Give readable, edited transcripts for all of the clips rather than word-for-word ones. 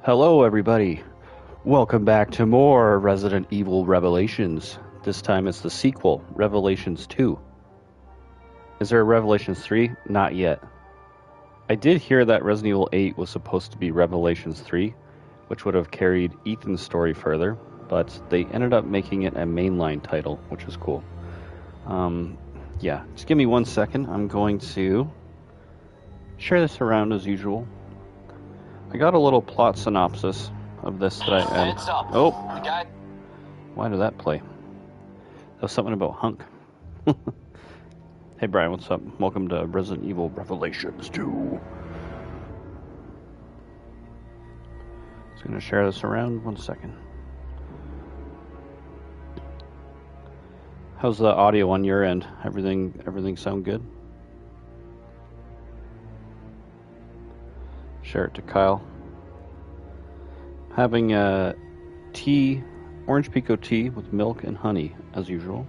Hello, everybody. Welcome back to more Resident Evil Revelations. This time it's the sequel, Revelations 2. Is there a Revelations 3? Not yet. I did hear that Resident Evil 8 was supposed to be Revelations 3, which would have carried Ethan's story further, but they ended up making it a mainline title, which is cool. Yeah, just give me 1 second. I'm going to share this around as usual. I got a little plot synopsis of this that I Heads up. Oh, The guy. why did that play? That was something about Hunk. Hey Brian, what's up? Welcome to Resident Evil Revelations 2. Just gonna share this around 1 second. How's the audio on your end? Everything sound good? Share it to Kyle. Having a tea, orange pico tea with milk and honey, as usual.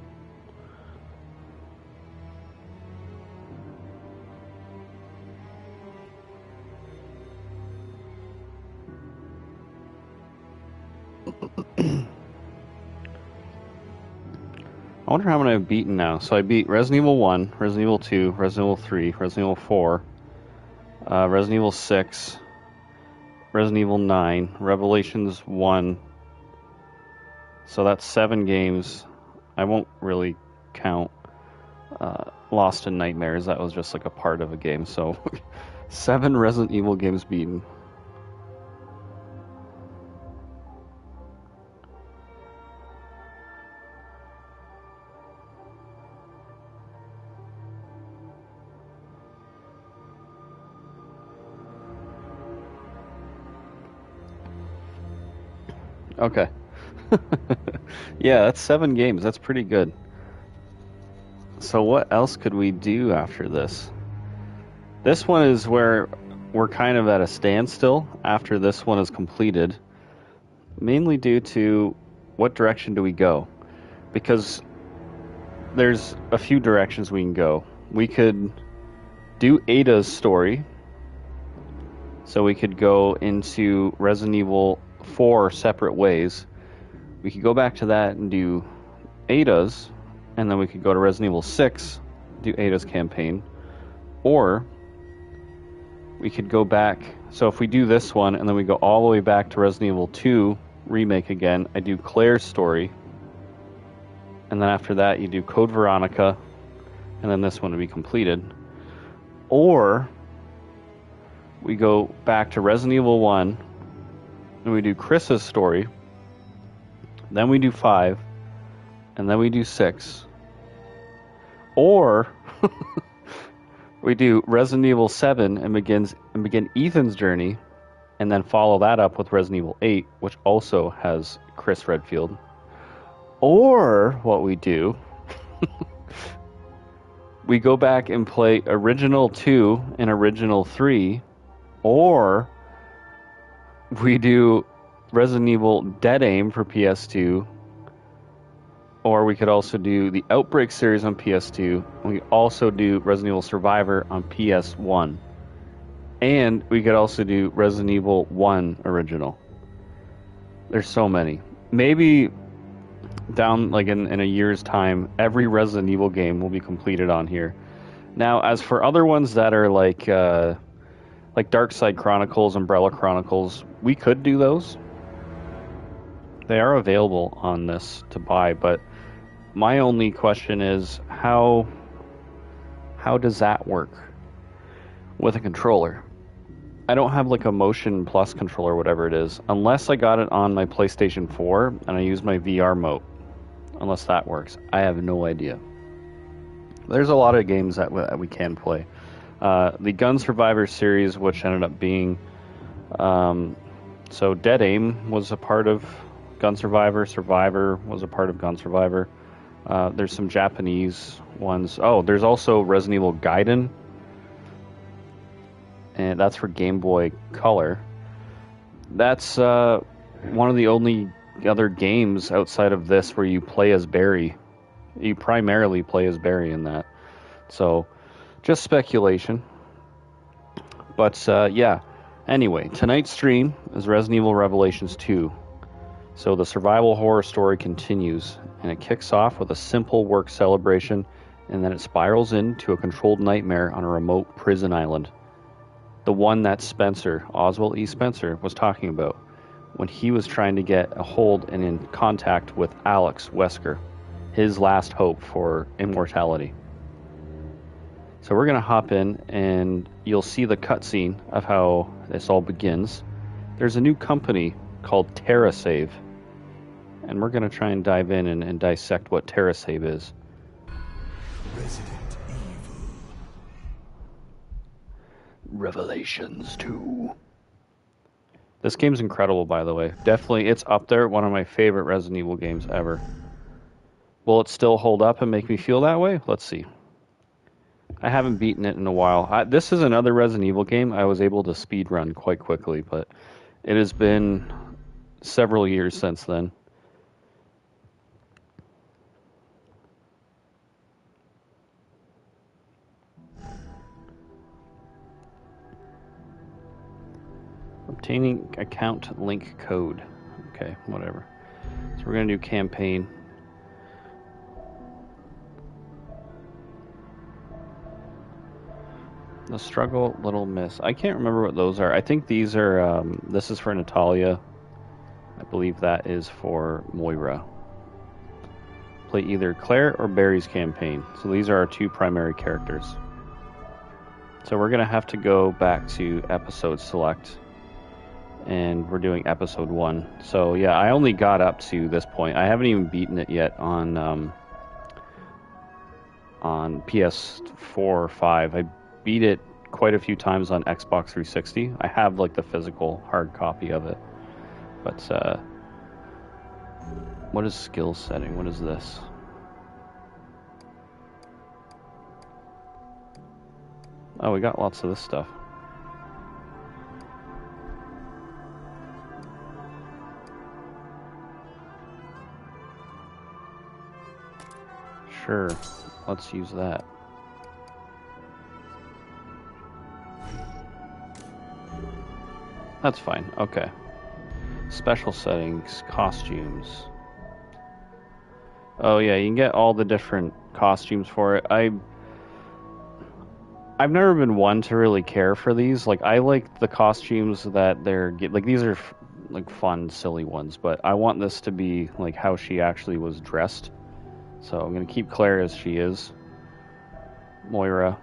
I wonder how many I've beaten now. So I beat Resident Evil 1, Resident Evil 2, Resident Evil 3, Resident Evil 4, Resident Evil 6, Resident Evil 9, Revelations 1. So that's 7 games. I won't really count Lost in Nightmares. That was just like a part of a game. So 7 Resident Evil games beaten. Okay. Yeah, that's 7 games. That's pretty good. So what else could we do after this? This one is where we're kind of at a standstill after this one is completed. Mainly due to what direction do we go? Because there's a few directions we can go. We could do Ada's story. So we could go into Resident Evil 4 separate ways. We could go back to that and do Ada's, and then we could go to Resident Evil 6, do Ada's campaign. Or we could go back, so if we do this one and then we go all the way back to Resident Evil 2 remake again, I do Claire's story, and then after that you do Code Veronica, and then this one would be completed. Or we go back to Resident Evil 1 and we do Chris's story, then we do 5, and then we do 6. Or we do Resident Evil 7 and begin Ethan's journey, and then follow that up with Resident Evil 8, which also has Chris Redfield. Or what we do, we go back and play Original 2 and Original 3, or we do Resident Evil Dead Aim for PS2, or we could also do the Outbreak series on PS2, and we also do Resident Evil Survivor on PS1. And we could also do Resident Evil 1 original. There's so many. Maybe down like in a year's time, every Resident Evil game will be completed on here. Now, as for other ones that are like Darkside Chronicles, Umbrella Chronicles, we could do those. They are available on this to buy, but my only question is how does that work with a controller? I don't have like a Motion Plus controller, whatever it is, unless I got it on my PlayStation 4 and I use my VR mode. Unless that works, I have no idea. There's a lot of games that we can play. The Gun Survivor series, which ended up being so Dead Aim was a part of Gun Survivor. Survivor was a part of Gun Survivor. There's some Japanese ones. Oh, there's also Resident Evil Gaiden, and that's for Game Boy Color. That's one of the only other games outside of this where you play as Barry. You primarily play as Barry in that. So, just speculation. But yeah, Anyway, tonight's stream is Resident Evil Revelations 2. So the survival horror story continues, and it kicks off with a simple work celebration, and then it spirals into a controlled nightmare on a remote prison island. The one that Spencer, Oswald E. Spencer, was talking about when he was trying to get a hold and in contact with Alex Wesker, his last hope for immortality. So we're going to hop in, and you'll see the cutscene of how this all begins. There's a new company called TerraSave, and we're going to try and dive in and dissect what TerraSave is. Resident Evil. Revelations 2. This game's incredible, by the way. Definitely, it's up there, one of my favorite Resident Evil games ever. Will it still hold up and make me feel that way? Let's see. I haven't beaten it in a while. This is another Resident Evil game I was able to speedrun quite quickly, but it has been several years since then. Obtaining account link code. Okay, whatever. So we're going to do campaign. The Struggle, Little Miss. I can't remember what those are. I think these are, this is for Natalia. I believe that is for Moira. Play either Claire or Barry's campaign. So these are our two primary characters. So we're going to have to go back to episode select. And we're doing episode 1. So yeah, I only got up to this point. I haven't even beaten it yet on PS4 or 5. I beat it quite a few times on Xbox 360. I have like the physical hard copy of it. But what is skill setting? What is this? Oh, we got lots of this stuff. Sure, let's use that. That's fine, okay. Special settings, costumes. Oh yeah, you can get all the different costumes for it. I've never been one to really care for these. Like, I like the costumes that like, these are like fun, silly ones, but I want this to be like how she actually was dressed. So I'm going to keep Claire as she is. Moira,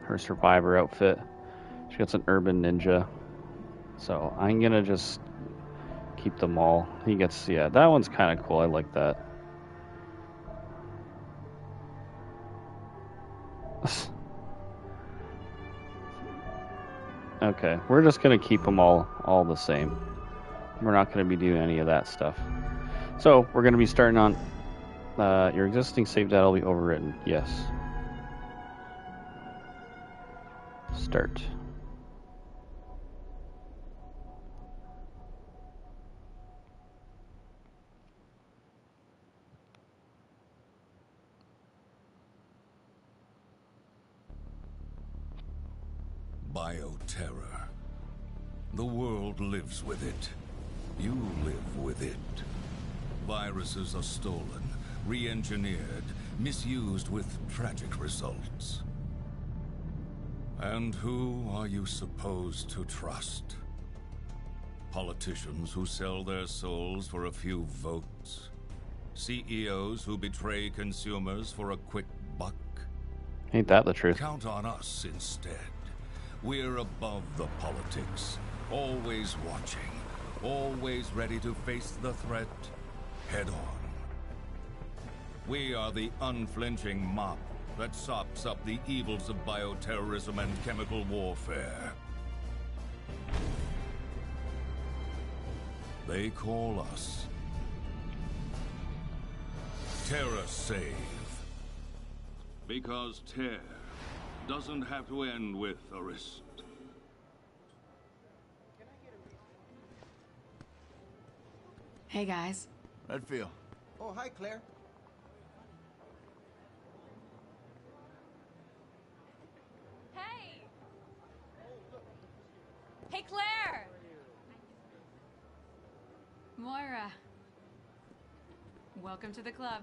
her survivor outfit. She gets an urban ninja. So I'm going to just keep them all. He gets, yeah, that one's kind of cool. I like that. Okay, we're just going to keep them all the same. We're not going to be doing any of that stuff. So we're going to be starting on your existing save data will be overwritten. Yes. Start. Bioterror. The world lives with it. You live with it. Viruses are stolen, re-engineered, misused with tragic results. And who are you supposed to trust? Politicians who sell their souls for a few votes? CEOs who betray consumers for a quick buck? Ain't that the truth? Count on us instead. We're above the politics, always watching, always ready to face the threat head on. We are the unflinching mop that sops up the evils of bioterrorism and chemical warfare. They call us TerraSave. Because tear doesn't have to end with a wrist. Hey guys. Redfield. Oh, hi, Claire. Hey! Hey, Claire! Moira. Welcome to the club.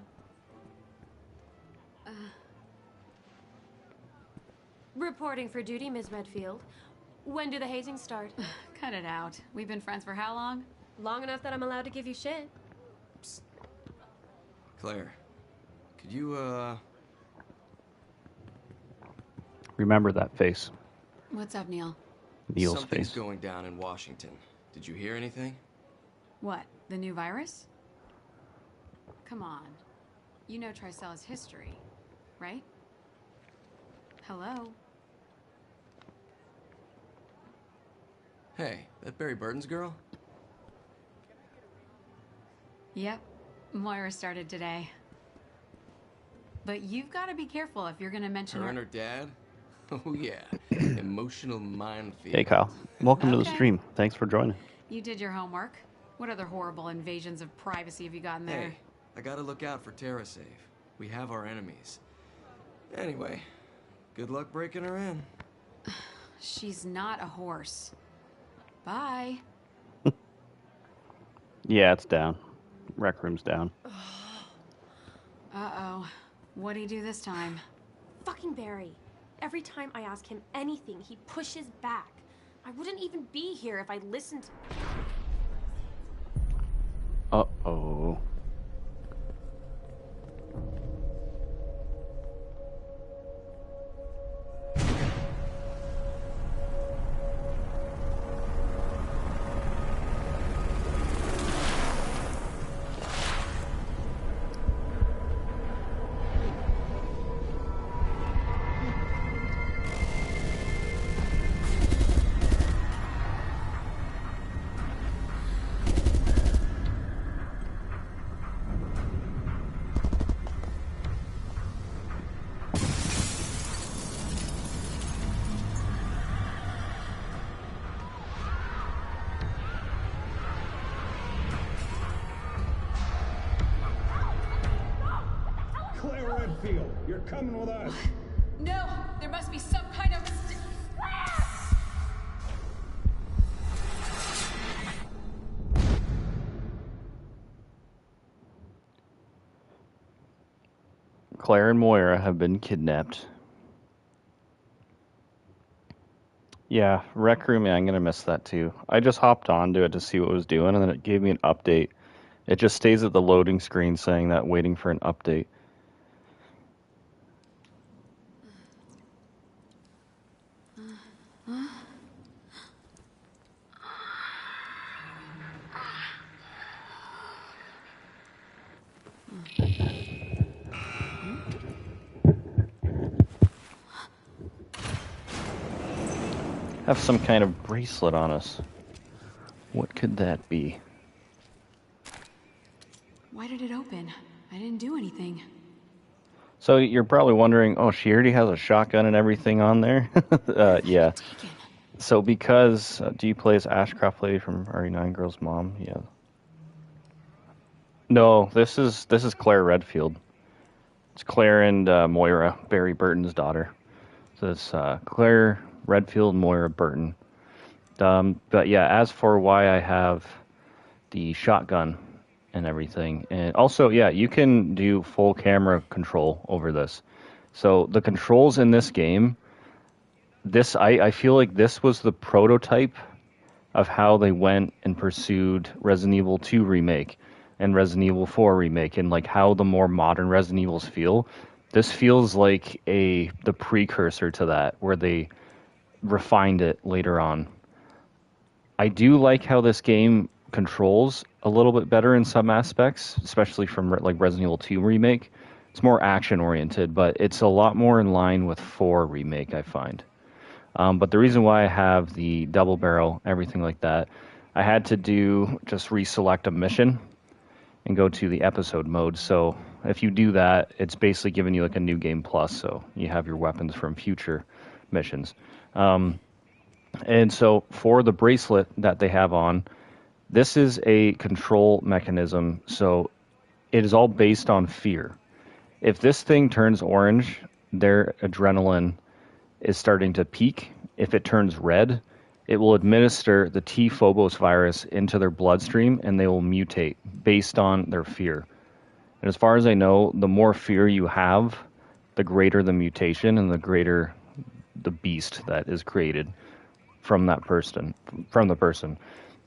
Reporting for duty, Ms. Redfield. When do the hazings start? Cut it out. We've been friends for how long? Long enough that I'm allowed to give you shit. Claire, could you, Remember that face. What's up, Neil? Neil's Something's face. going down in Washington. Did you hear anything? What? The new virus? Come on. You know Tricella's history, right? Hello? Hey, that Barry Burton's girl? Yep. Moira started today. But you've got to be careful if you're going to mention Her her. and her dad? Oh yeah, emotional minefield. Hey, Kyle. Welcome to the Okay. stream. Thanks for joining. You did your homework. What other horrible invasions of privacy have you gotten there? Hey, I gotta look out for TerraSafe. We have our enemies. Anyway, good luck breaking her in. She's not a horse. Bye. Yeah, it's down. Rec room's down. Uh-oh. What'd he do this time? Fucking Barry. Every time I ask him anything, he pushes back. I wouldn't even be here if I listened. Uh-oh. Claire Redfield, you're coming with us. No! There must be some kind of... Claire and Moira have been kidnapped. Yeah, Rec Room, yeah, I'm gonna miss that too. I just hopped onto it to see what it was doing, and then it gave me an update. It just stays at the loading screen saying that waiting for an update. Have some kind of bracelet on us. What could that be? Why did it open? I didn't do anything. So you're probably wondering, oh, she already has a shotgun and everything on there? Yeah. Taken. So because, do you play as Ashcroft Lady from RE9 Girl's mom? Yeah. No, this is Claire Redfield. It's Claire and Moira, Barry Burton's daughter. So it's Claire Redfield, Moira Burton. But yeah, as for why I have the shotgun and everything, and also, yeah, you can do full camera control over this. So the controls in this game, I feel like this was the prototype of how they went and pursued Resident Evil 2 Remake and Resident Evil 4 Remake, and like how the more modern Resident Evils feel. This feels like the precursor to that, where they refined it later on. I do like how this game controls a little bit better in some aspects, especially from like Resident Evil 2 Remake. It's more action oriented, but it's a lot more in line with 4 Remake, I find. But the reason why I have the double barrel, everything like that, I had to just reselect a mission and go to the episode mode. So if you do that, it's basically giving you like a new game plus, so you have your weapons from future missions. And so for the bracelet that they have on, this is a control mechanism, so it is all based on fear. If this thing turns orange, their adrenaline is starting to peak. If it turns red, it will administer the T Phobos virus into their bloodstream, and they will mutate based on their fear. And as far as I know, the more fear you have, the greater the mutation and the greater the beast that is created from the person.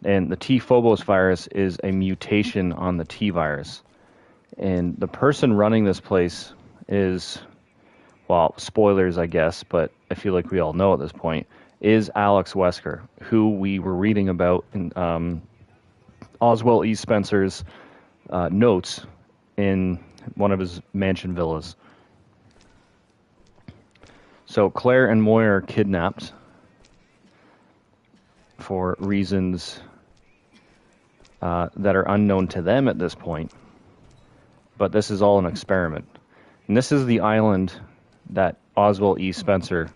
And the T Phobos virus is a mutation on the T virus. And the person running this place is, well, spoilers, I guess, but I feel like we all know at this point, is Alex Wesker, who we were reading about in Oswald E. Spencer's notes in one of his mansion villas. So Claire and Moira are kidnapped for reasons that are unknown to them at this point. But this is all an experiment. And this is the island that Oswald E. Spencer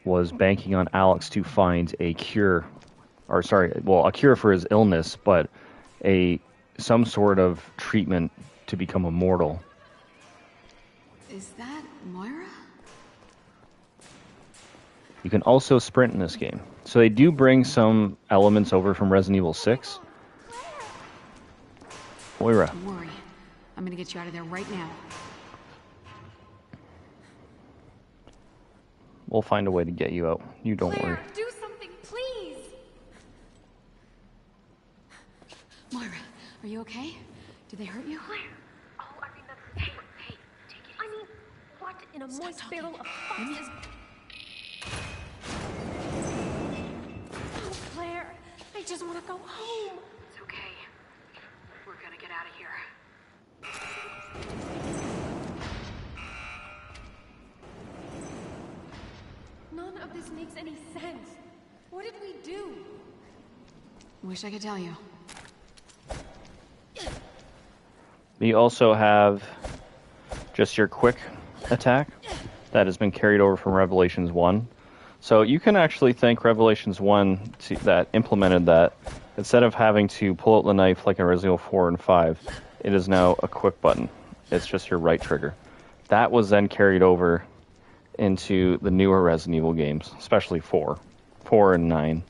was banking on Alex to find a cure, a cure for his illness, but some sort of treatment to become immortal. Is that Moira? You can also sprint in this game. So they do bring some elements over from Resident Evil 6. Moira. Don't worry. I'm gonna get you out of there right now. We'll find a way to get you out. You don't Claire, worry. do something, please! Moira, are you okay? Did they hurt you? Claire! Oh, I mean, hey, take it. I mean, what in a moist talking. barrel of fuck is... Oh, Claire, I just want to go home. It's okay. We're gonna get out of here. None of this makes any sense. What did we do? Wish I could tell you. You also have just your quick attack that has been carried over from Revelations 1. So you can actually thank Revelations 1 that implemented that. Instead of having to pull out the knife like in Resident Evil 4 and 5, it is now a quick button. It's just your right trigger. That was then carried over into the newer Resident Evil games, especially 4 and 9.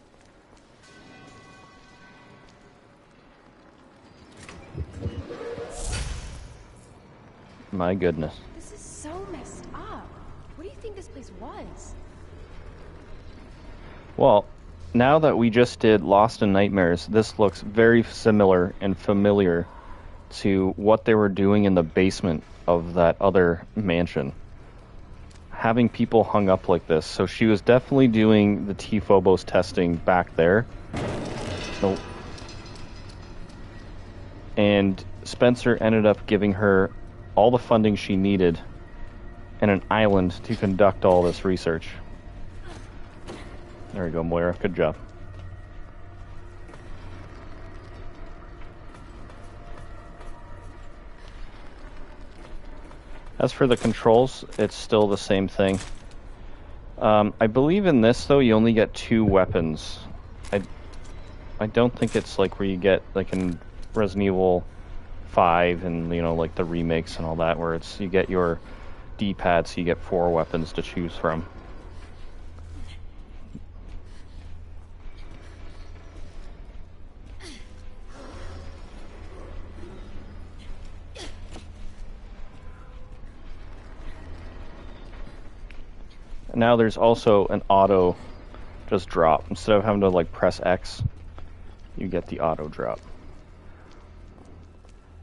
My goodness. This is so messed up. What do you think this place was? Well, now that we just did Lost in Nightmares, this looks very similar and familiar to what they were doing in the basement of that other mansion. Having people hung up like this. So she was definitely doing the T-Phobos testing back there. So, and Spencer ended up giving her all the funding she needed and an island to conduct all this research. There we go, Moira. Good job. As for the controls, it's still the same thing. I believe in this, though, you only get 2 weapons. I don't think it's like where you get, like in Resident Evil 5 and, you know, like the remakes and all that, where it's you get your D-pad, so you get 4 weapons to choose from. Now there's also an auto just drop. Instead of having to like press X, you get the auto drop.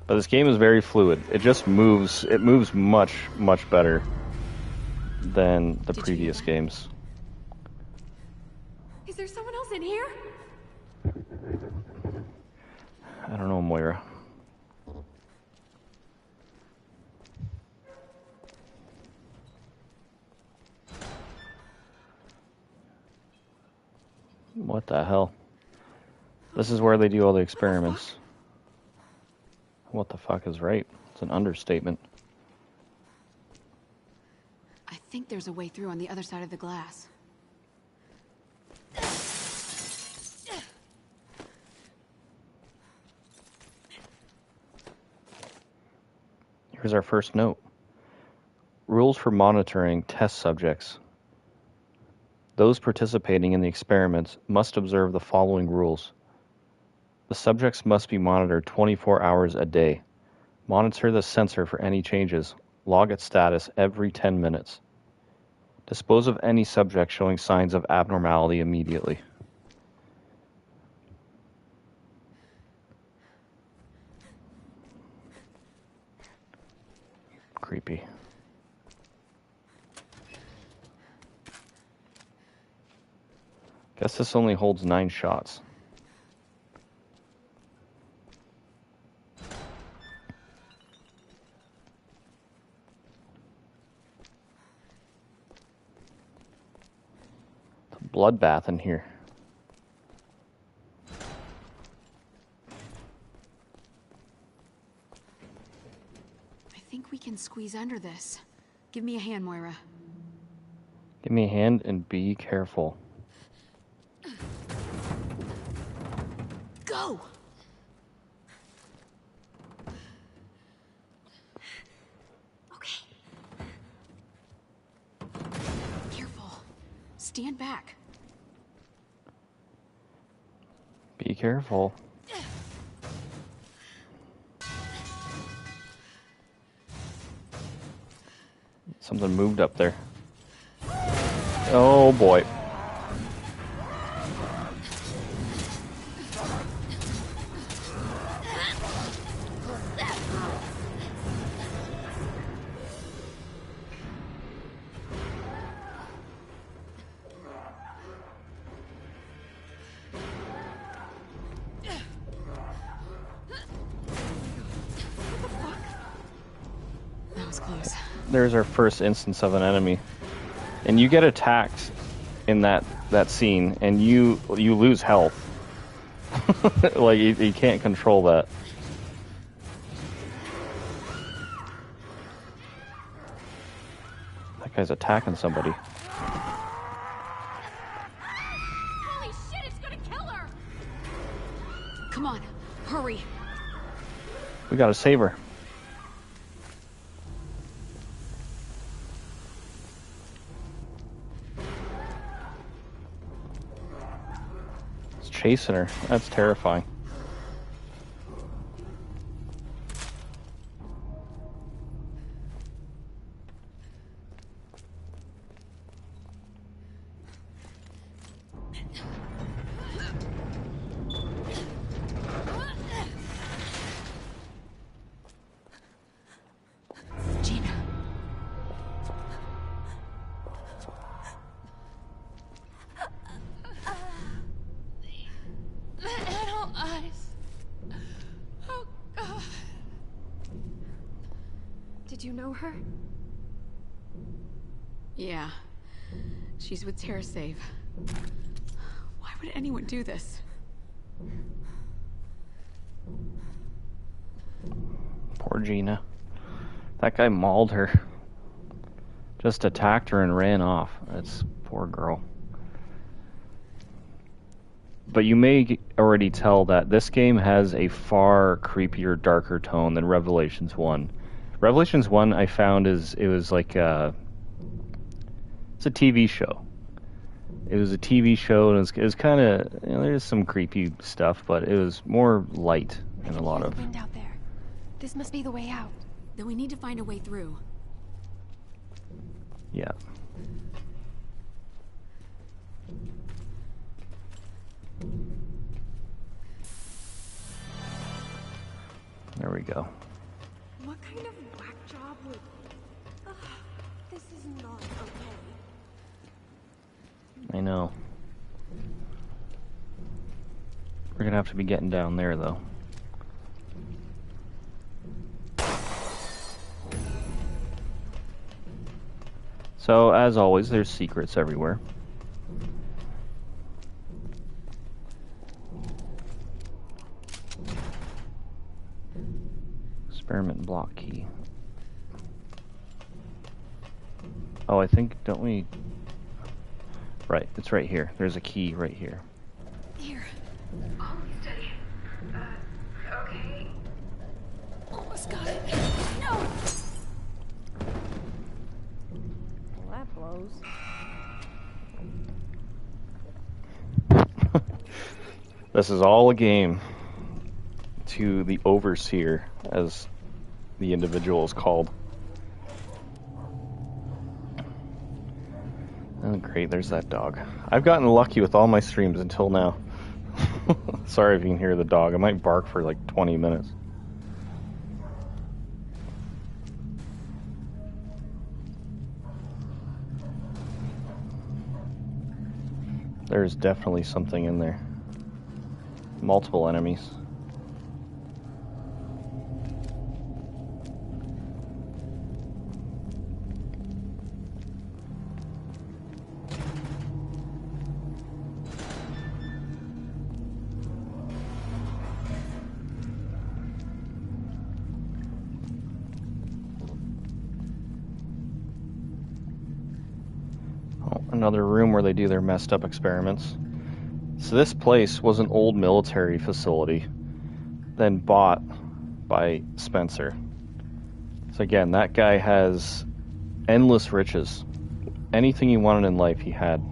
But this game is very fluid. It just moves. It moves much, much better than the previous games. Is there someone else in here? I don't know, Moira. What the hell? This is where they do all the experiments. What the fuck is right? It's an understatement. I think there's a way through on the other side of the glass. Here's our first note. Rules for monitoring test subjects. Those participating in the experiments must observe the following rules. The subjects must be monitored 24 hours a day. Monitor the sensor for any changes. Log its status every 10 minutes. Dispose of any subject showing signs of abnormality immediately. Creepy. Guess this only holds 9 shots. It's a bloodbath in here. I think we can squeeze under this. Give me a hand, Moira. Give me a hand and be careful. Go! Okay. Careful. Stand back. Be careful. Something moved up there. Oh boy. That was close. There's our first instance of an enemy. And you get attacked in that scene, and you lose health. Like, you can't control that. That guy's attacking somebody. Holy shit, it's gonna kill her! Come on, hurry. We gotta save her. It's chasing her. That's terrifying. Gina. Little eyes. Oh, God. Did you know her? Yeah. She's with TerraSave. Why would anyone do this? Poor Gina. That guy mauled her. Just attacked her and ran off. That's poor girl. But you may already tell that this game has a far creepier, darker tone than Revelations 1. Revelations 1 I found it's a TV show. It was a TV show, and it was kind of, there's some creepy stuff, but it was more light and a lot of... wind out there. This must be the way out. Then we need to find a way through. Yeah. There we go. What kind of whack job would... Ugh, this is not okay. I know. We're gonna have to be getting down there, though. So, as always, there's secrets everywhere. Experiment block key. Oh, I think, don't we... Right, it's right here. There's a key right here. Here. Always steady. Okay. Almost got it. No! Well, that blows. This is all a game to the Overseer, as the individual is called. Oh, great, there's that dog. I've gotten lucky with all my streams until now. Sorry if you can hear the dog. I might bark for like 20 minutes. There's definitely something in there. Multiple enemies. Another room where they do their messed up experiments. So this place was an old military facility, then bought by Spencer. So again, that guy has endless riches. Anything he wanted in life, he had.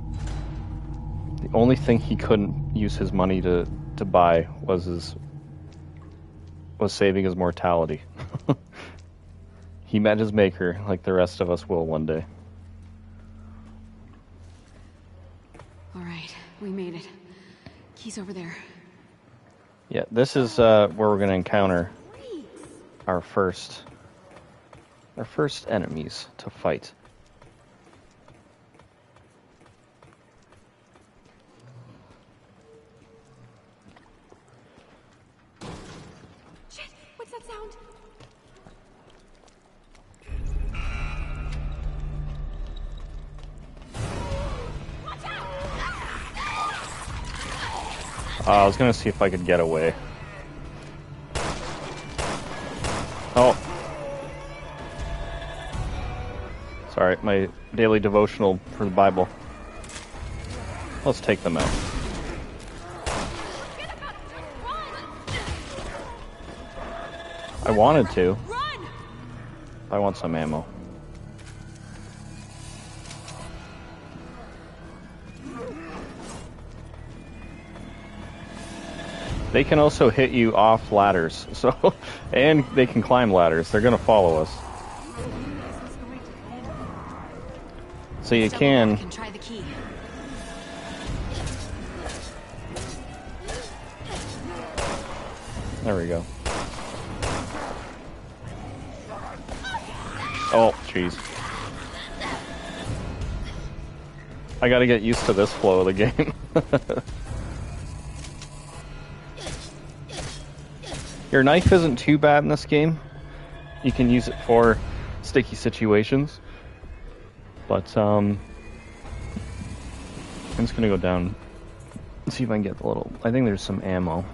The only thing he couldn't use his money to buy was saving his mortality. He met his maker, like the rest of us will one day. All right, we made it. Key's over there. Yeah, this is where we're going to encounter our first enemies to fight. Shit! What's that sound? I was going to see if I could get away. Oh. Sorry, my daily devotional for the Bible. Let's take them out. I wanted to. I want some ammo. They can also hit you off ladders, so and they can climb ladders. They're gonna follow us. So you can try the key. There we go. Oh, jeez. I gotta get used to this flow of the game. Your knife isn't too bad in this game. You can use it for sticky situations. But, I'm just gonna go down and see if I can get the little... I think there's some ammo.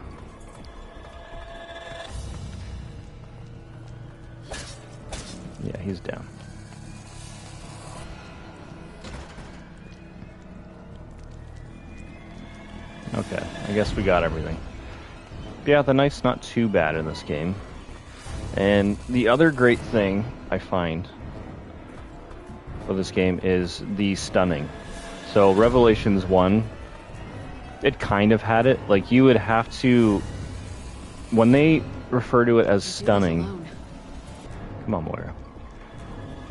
Yeah, he's down. Okay, I guess we got everything. Yeah, the knife's not too bad in this game. And the other great thing I find of this game is the stunning. So Revelations 1, it kind of had it. Like, you would have to... When they refer to it as stunning... Come on, Moira.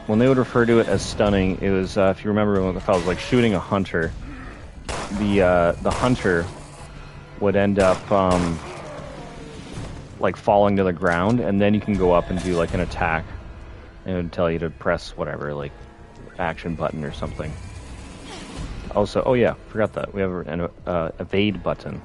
When they would refer to it as stunning, it was, if you remember when the fellow was like shooting a hunter, the hunter would end up like falling to the ground, and then you can go up and do like an attack, and it would tell you to press whatever, like action button or something. Also, oh yeah, forgot that we have an evade button.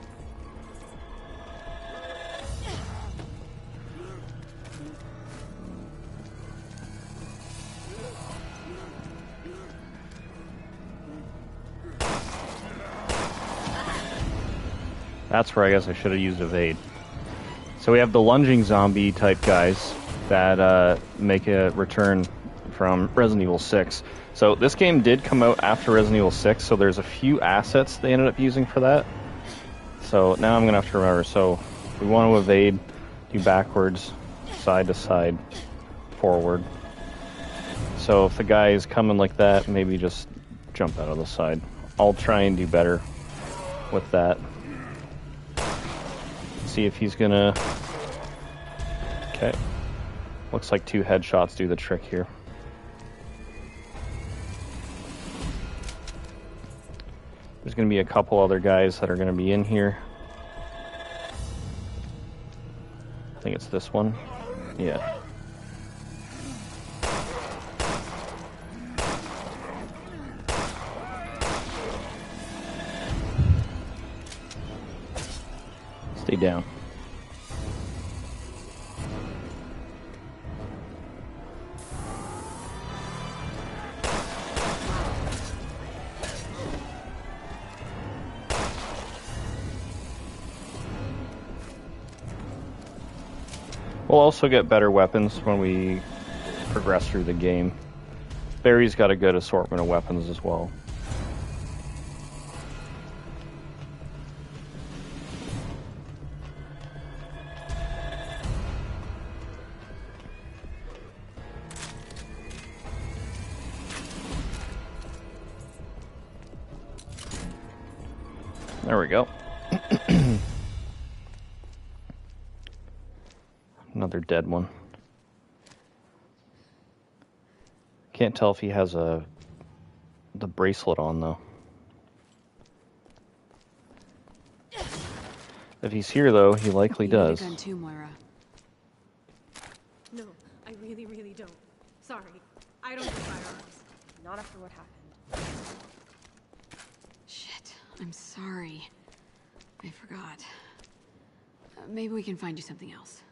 That's where I guess I should have used evade. So we have the lunging zombie type guys that make a return from Resident Evil 6. So this game did come out after Resident Evil 6, so there's a few assets they ended up using for that. So now I'm going to have to remember. So we want to evade, do backwards, side to side, forward. So if the guy is coming like that, maybe just jump out of the side. I'll try and do better with that. see if he's gonna... Okay. Looks like 2 headshots do the trick here. There's gonna be a couple other guys that are gonna be in here. I think it's this one. Yeah. Stay down. We'll also get better weapons when we progress through the game. Barry's got a good assortment of weapons as well. There we go. Another dead one. Can't tell if he has the bracelet on though. If he's here though, he likely does. You need a gun too, Moira. No, I really, really don't. Sorry. I don't do firearms. Not after what happened. Shit, I'm sorry. I forgot. Maybe we can find you something else.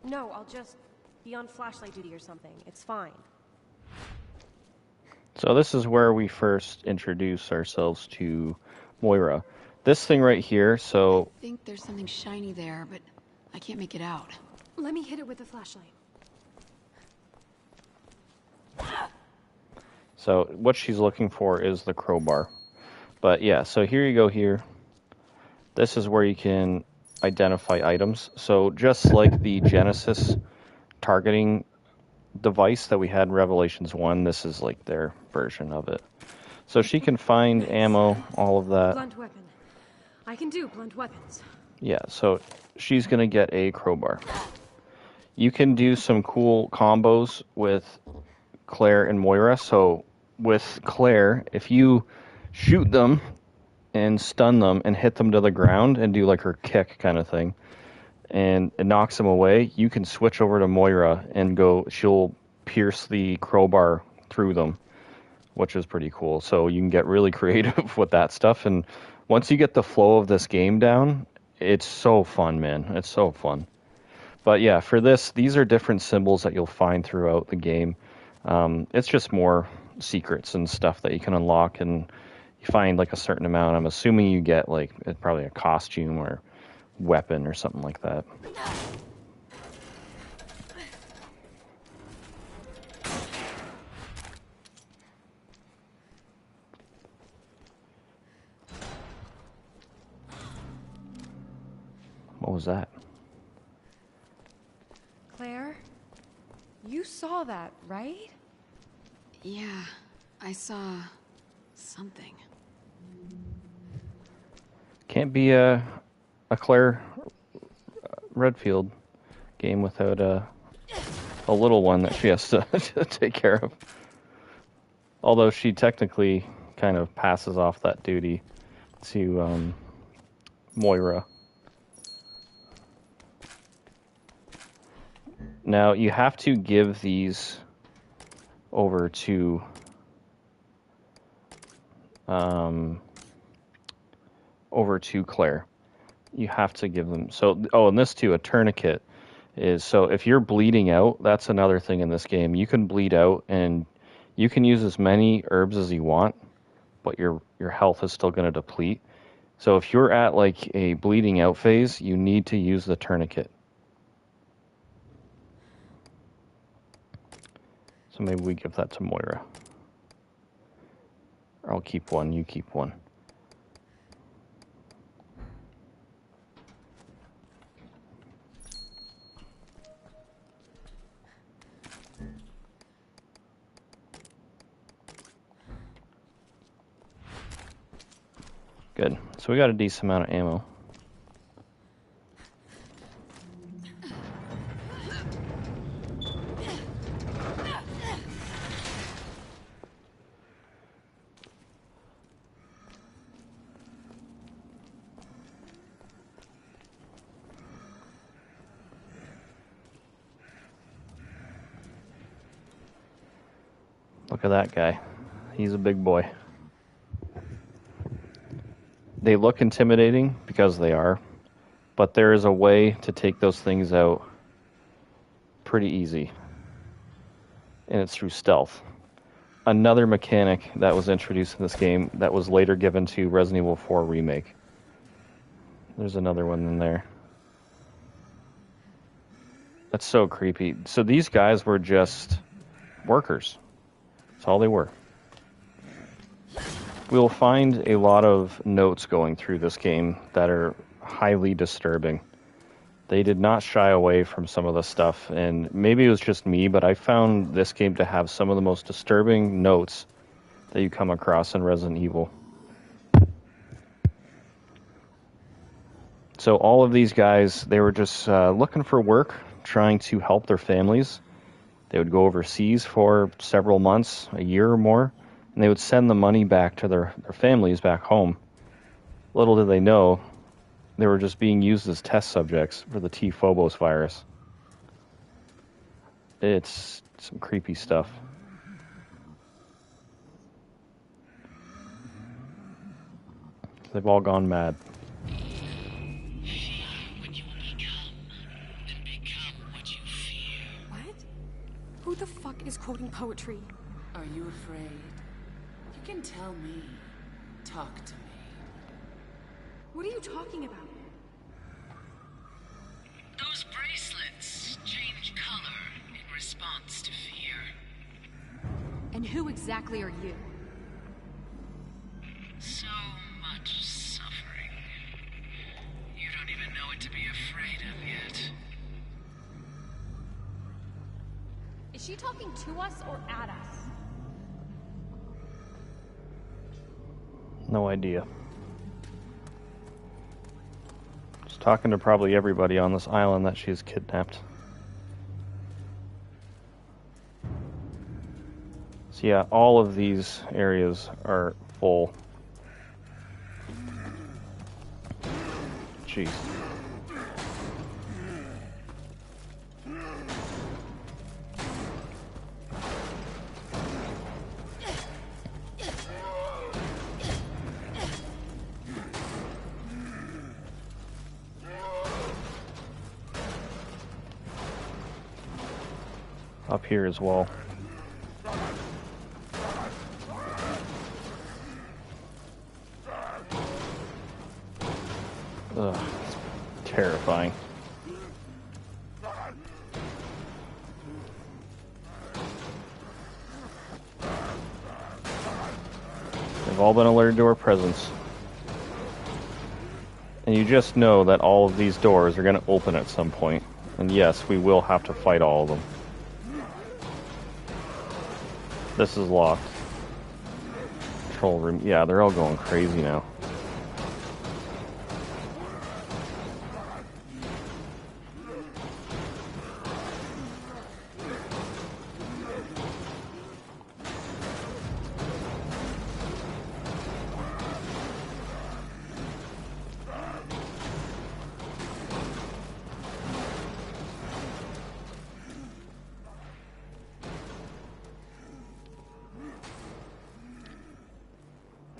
No, I'll just be on flashlight duty or something. It's fine. So this is where we first introduce ourselves to Moira. This thing right here, so... I think there's something shiny there, but I can't make it out. Let me hit it with the flashlight. So what she's looking for is the crowbar. But yeah, so here you go here. This is where you can identify items. So just like the Genesis targeting device that we had in Revelations 1, this is like their version of it. So she can find ammo, all of that. Blunt weapon. I can do blunt weapons. Yeah, so she's going to get a crowbar. You can do some cool combos with Claire and Moira. So with Claire, if you shoot them and stun them and hit them to the ground and do like her kick kind of thing, and it knocks them away, you can switch over to Moira and she'll pierce the crowbar through them, which is pretty cool. So you can get really creative with that stuff. And once you get the flow of this game down, it's so fun, man. It's so fun. But yeah, for this, these are different symbols that you'll find throughout the game. It's just more secrets and stuff that you can unlock, and you find like a certain amount. I'm assuming you get like probably a costume or weapon or something like that. What was that? Claire? You saw that, right? Yeah, I saw something. Can't be a Claire Redfield game without a little one that she has to take care of. Although she technically kind of passes off that duty to Moira. Now you have to give these over to Claire. You have to give them. So, and this too, a tourniquet is, so if you're bleeding out, that's another thing in this game. You can bleed out and you can use as many herbs as you want, but your health is still going to deplete. So if you're at like a bleeding out phase, you need to use the tourniquet. So maybe we give that to Moira. Or I'll keep one, you keep one. Good. So we got a decent amount of ammo. Look at that guy. He's a big boy. They look intimidating because they are, but there is a way to take those things out pretty easy, and it's through stealth. Another mechanic that was introduced in this game that was later given to Resident Evil 4 Remake. There's another one in there. That's so creepy. So these guys were just workers. That's all they were. We'll find a lot of notes going through this game that are highly disturbing. They did not shy away from some of the stuff, and maybe it was just me, but I found this game to have some of the most disturbing notes that you come across in Resident Evil. So all of these guys, they were just looking for work, trying to help their families. They would go overseas for several months, a year or more, and they would send the money back to their families back home. Little did they know, they were just being used as test subjects for the T. Phobos virus. It's some creepy stuff. They've all gone mad. What? Who the fuck is quoting poetry? Are you afraid? You can tell me. Talk to me. What are you talking about? Those bracelets change color in response to fear. And who exactly are you? So much suffering. You don't even know what to be afraid of yet. Is she talking to us or at us? No idea. Just talking to probably everybody on this island that she's kidnapped. So yeah, all of these areas are full. Jeez. Up here as well. Ugh, it's terrifying. They've all been alerted to our presence. And you just know that all of these doors are going to open at some point. And yes, we will have to fight all of them. This is locked. Control room. Yeah, they're all going crazy now.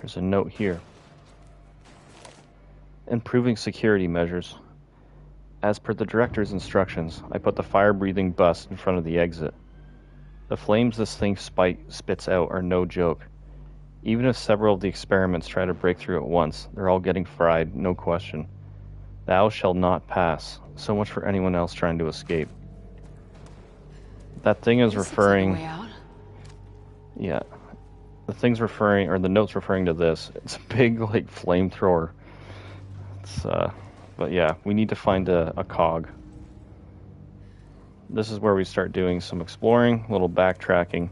There's a note here. Improving security measures. As per the director's instructions, I put the fire-breathing bus in front of the exit. The flames this thing spits out are no joke. Even if several of the experiments try to break through at once, they're all getting fried, no question. Thou shalt not pass. So much for anyone else trying to escape. That thing is referring... Way out. Yeah. The thing's referring, or the note's referring to this. It's a big, like, flamethrower. It's, but yeah, we need to find a cog. This is where we start doing some exploring, a little backtracking.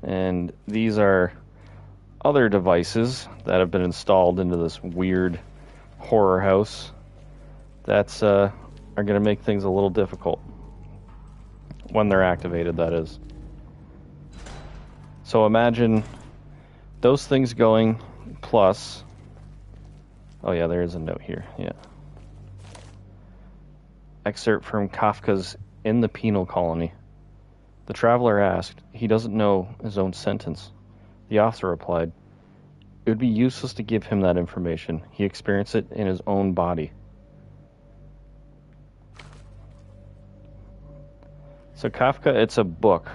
And these are other devices that have been installed into this weird horror house that's are going to make things a little difficult. When they're activated, that is. So imagine those things going, plus... Oh yeah, there is a note here, yeah. Excerpt from Kafka's In the Penal Colony. The traveler asked. He doesn't know his own sentence. The officer replied, it would be useless to give him that information. He experienced it in his own body. So Kafka, it's a book.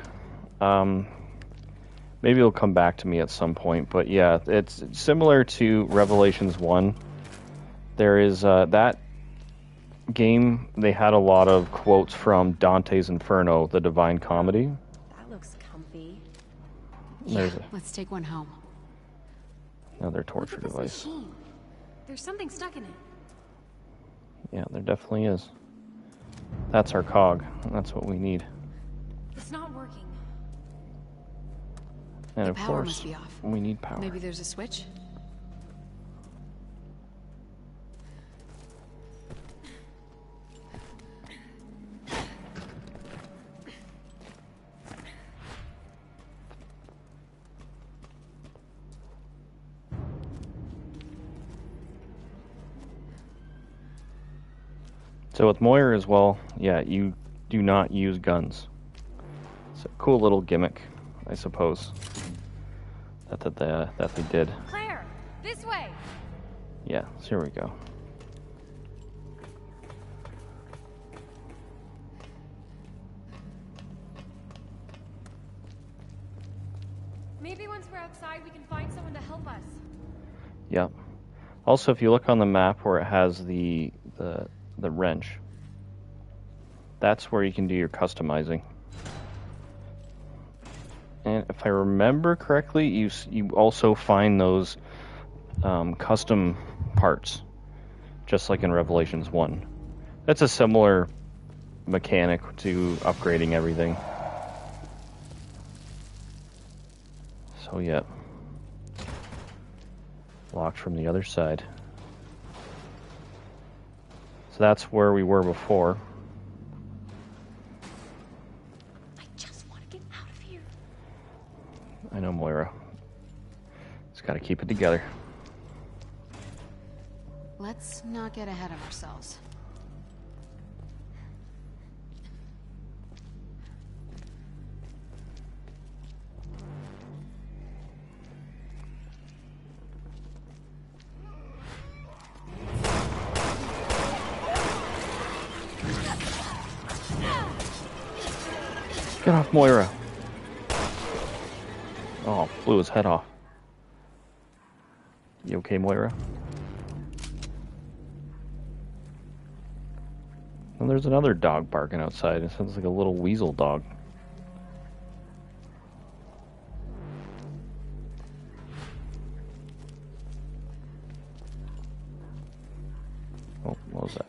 Maybe it'll come back to me at some point, but yeah, it's similar to Revelations 1. There is that game, they had a lot of quotes from Dante's Inferno, the Divine Comedy. That looks comfy. Yeah, let's take one home. Another torture device. Machine. There's something stuck in it. Yeah, there definitely is. That's our cog. That's what we need. It's not working. And The of power course, must be off. we need power. Maybe there's a switch? So with Moira as well, yeah, you do not use guns. It's a cool little gimmick, I suppose, that they did. Claire, this way. Yeah, so here we go. Maybe once we're outside, we can find someone to help us. Yep. Also, if you look on the map where it has the wrench, that's where you can do your customizing. And if I remember correctly, you also find those custom parts, just like in Revelations 1. That's a similar mechanic to upgrading everything. So yeah. Locked from the other side. So that's where we were before. I just want to get out of here. I know, Moira. Just gotta keep it together. Let's not get ahead of ourselves. Get off, Moira. Oh, blew his head off. You okay, Moira? And there's another dog barking outside. It sounds like a little weasel dog. Oh, what was that?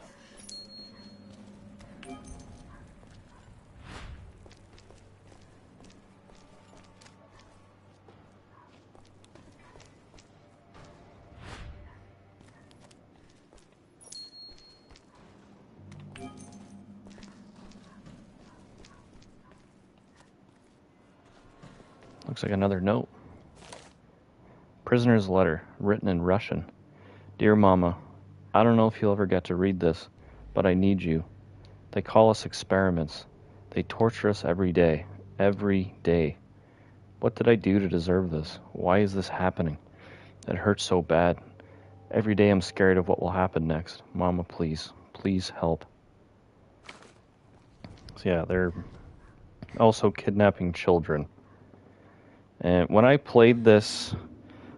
Looks like another note. Prisoner's letter, written in Russian. Dear Mama, I don't know if you'll ever get to read this, but I need you. They call us experiments. They torture us every day. Every day. What did I do to deserve this? Why is this happening? It hurts so bad. Every day I'm scared of what will happen next. Mama, please. Please help. So yeah, they're also kidnapping children. And when I played this,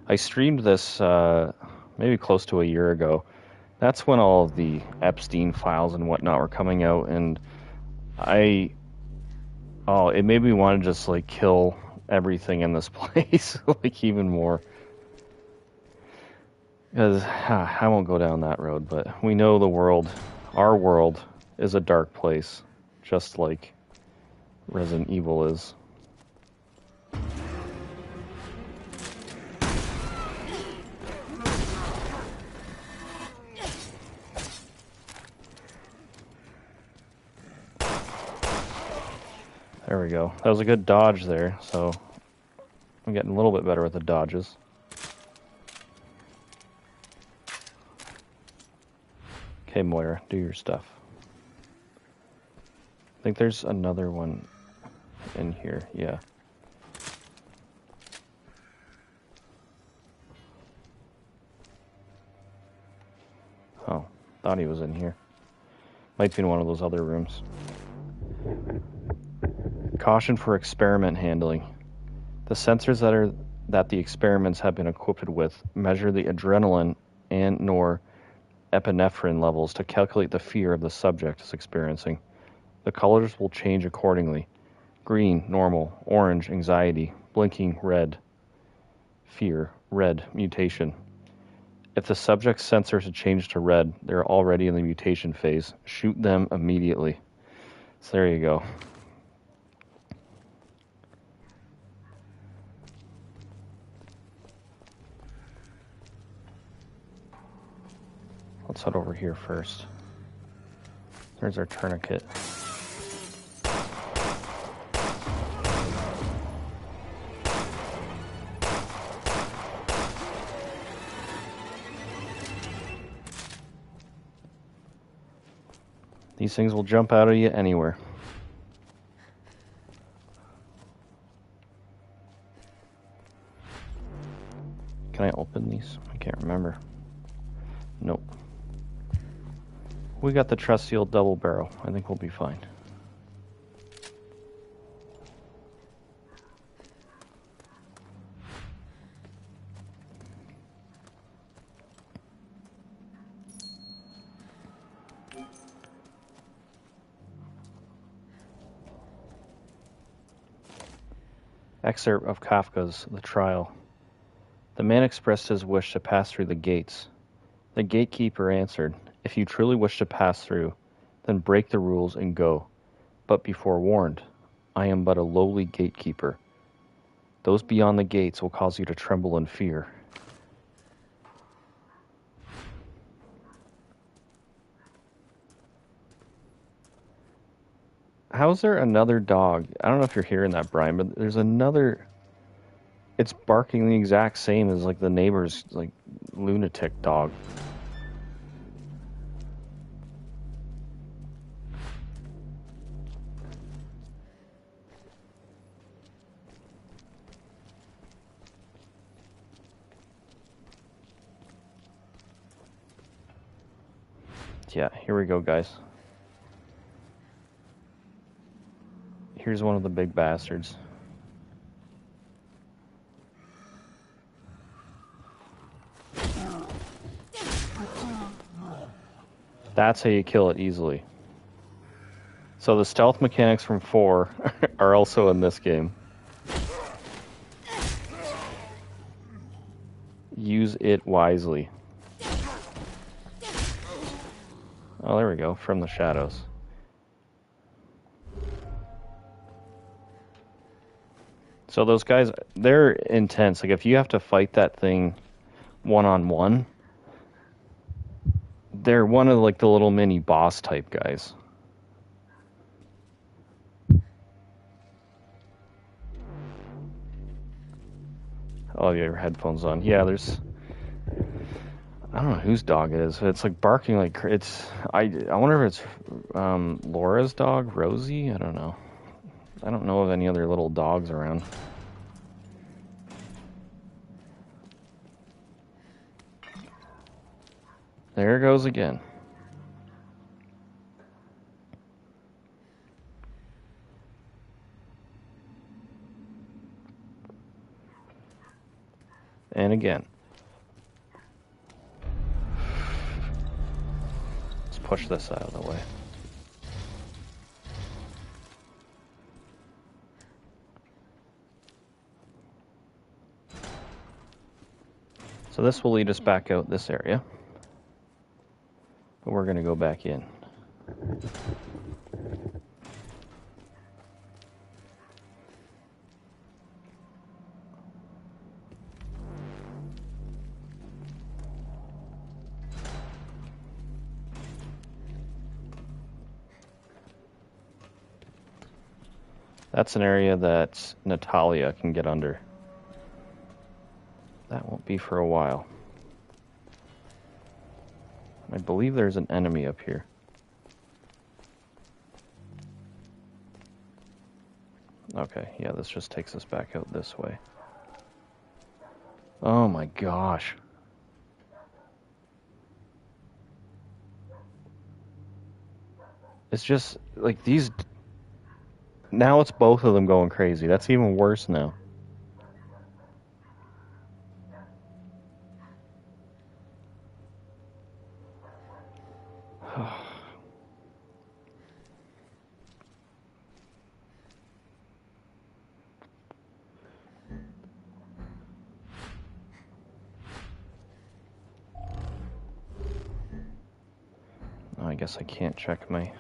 I streamed this maybe close to a year ago. That's when all of the Epstein files and whatnot were coming out, and it made me want to just like kill everything in this place, like even more. Because I won't go down that road, but we know the world, our world, is a dark place, just like Resident Evil is. There we go. That was a good dodge there, so I'm getting a little bit better with the dodges. Okay, Moira, do your stuff. I think there's another one in here, yeah. Oh, thought he was in here. Might be in one of those other rooms. Caution for experiment handling. The sensors that the experiments have been equipped with measure the adrenaline and norepinephrine levels to calculate the fear the subject is experiencing. The colors will change accordingly. Green, normal; orange, anxiety; blinking, red, fear; red, mutation. If the subject's sensors have changed to red, they're already in the mutation phase. Shoot them immediately. So there you go. Let's head over here first. There's our tourniquet. These things will jump out at you anywhere. Can I open these? I can't remember. Nope. We got the trusty old double barrel. I think we'll be fine. Excerpt of Kafka's The Trial. The man expressed his wish to pass through the gates. The gatekeeper answered, "If you truly wish to pass through, then break the rules and go. But be forewarned, I am but a lowly gatekeeper. Those beyond the gates will cause you to tremble in fear." How's there another dog? I don't know if you're hearing that, Brian, but there's another... It's barking the exact same as, like, the neighbor's, like, lunatic dog. Yeah, here we go, guys. Here's one of the big bastards. That's how you kill it easily. So the stealth mechanics from 4 are also in this game. Use it wisely. Oh, there we go, from the shadows. So those guys, they're intense. Like, if you have to fight that thing one-on-one, they're one of, like, the little mini boss type guys. Oh, you have your headphones on. Yeah, there's... I don't know whose dog it is. It's, like, barking like... It's... I wonder if it's Laura's dog, Rosie? I don't know. I don't know of any other little dogs around. There it goes again. And again. Let's push this out of the way. So this will lead us back out this area. But we're going to go back in. That's an area that Natalia can get under. That won't be for a while. I believe there's an enemy up here. Okay, yeah, this just takes us back out this way. Oh my gosh. It's just, like, these... Now it's both of them going crazy. That's even worse now. I guess I can't check my...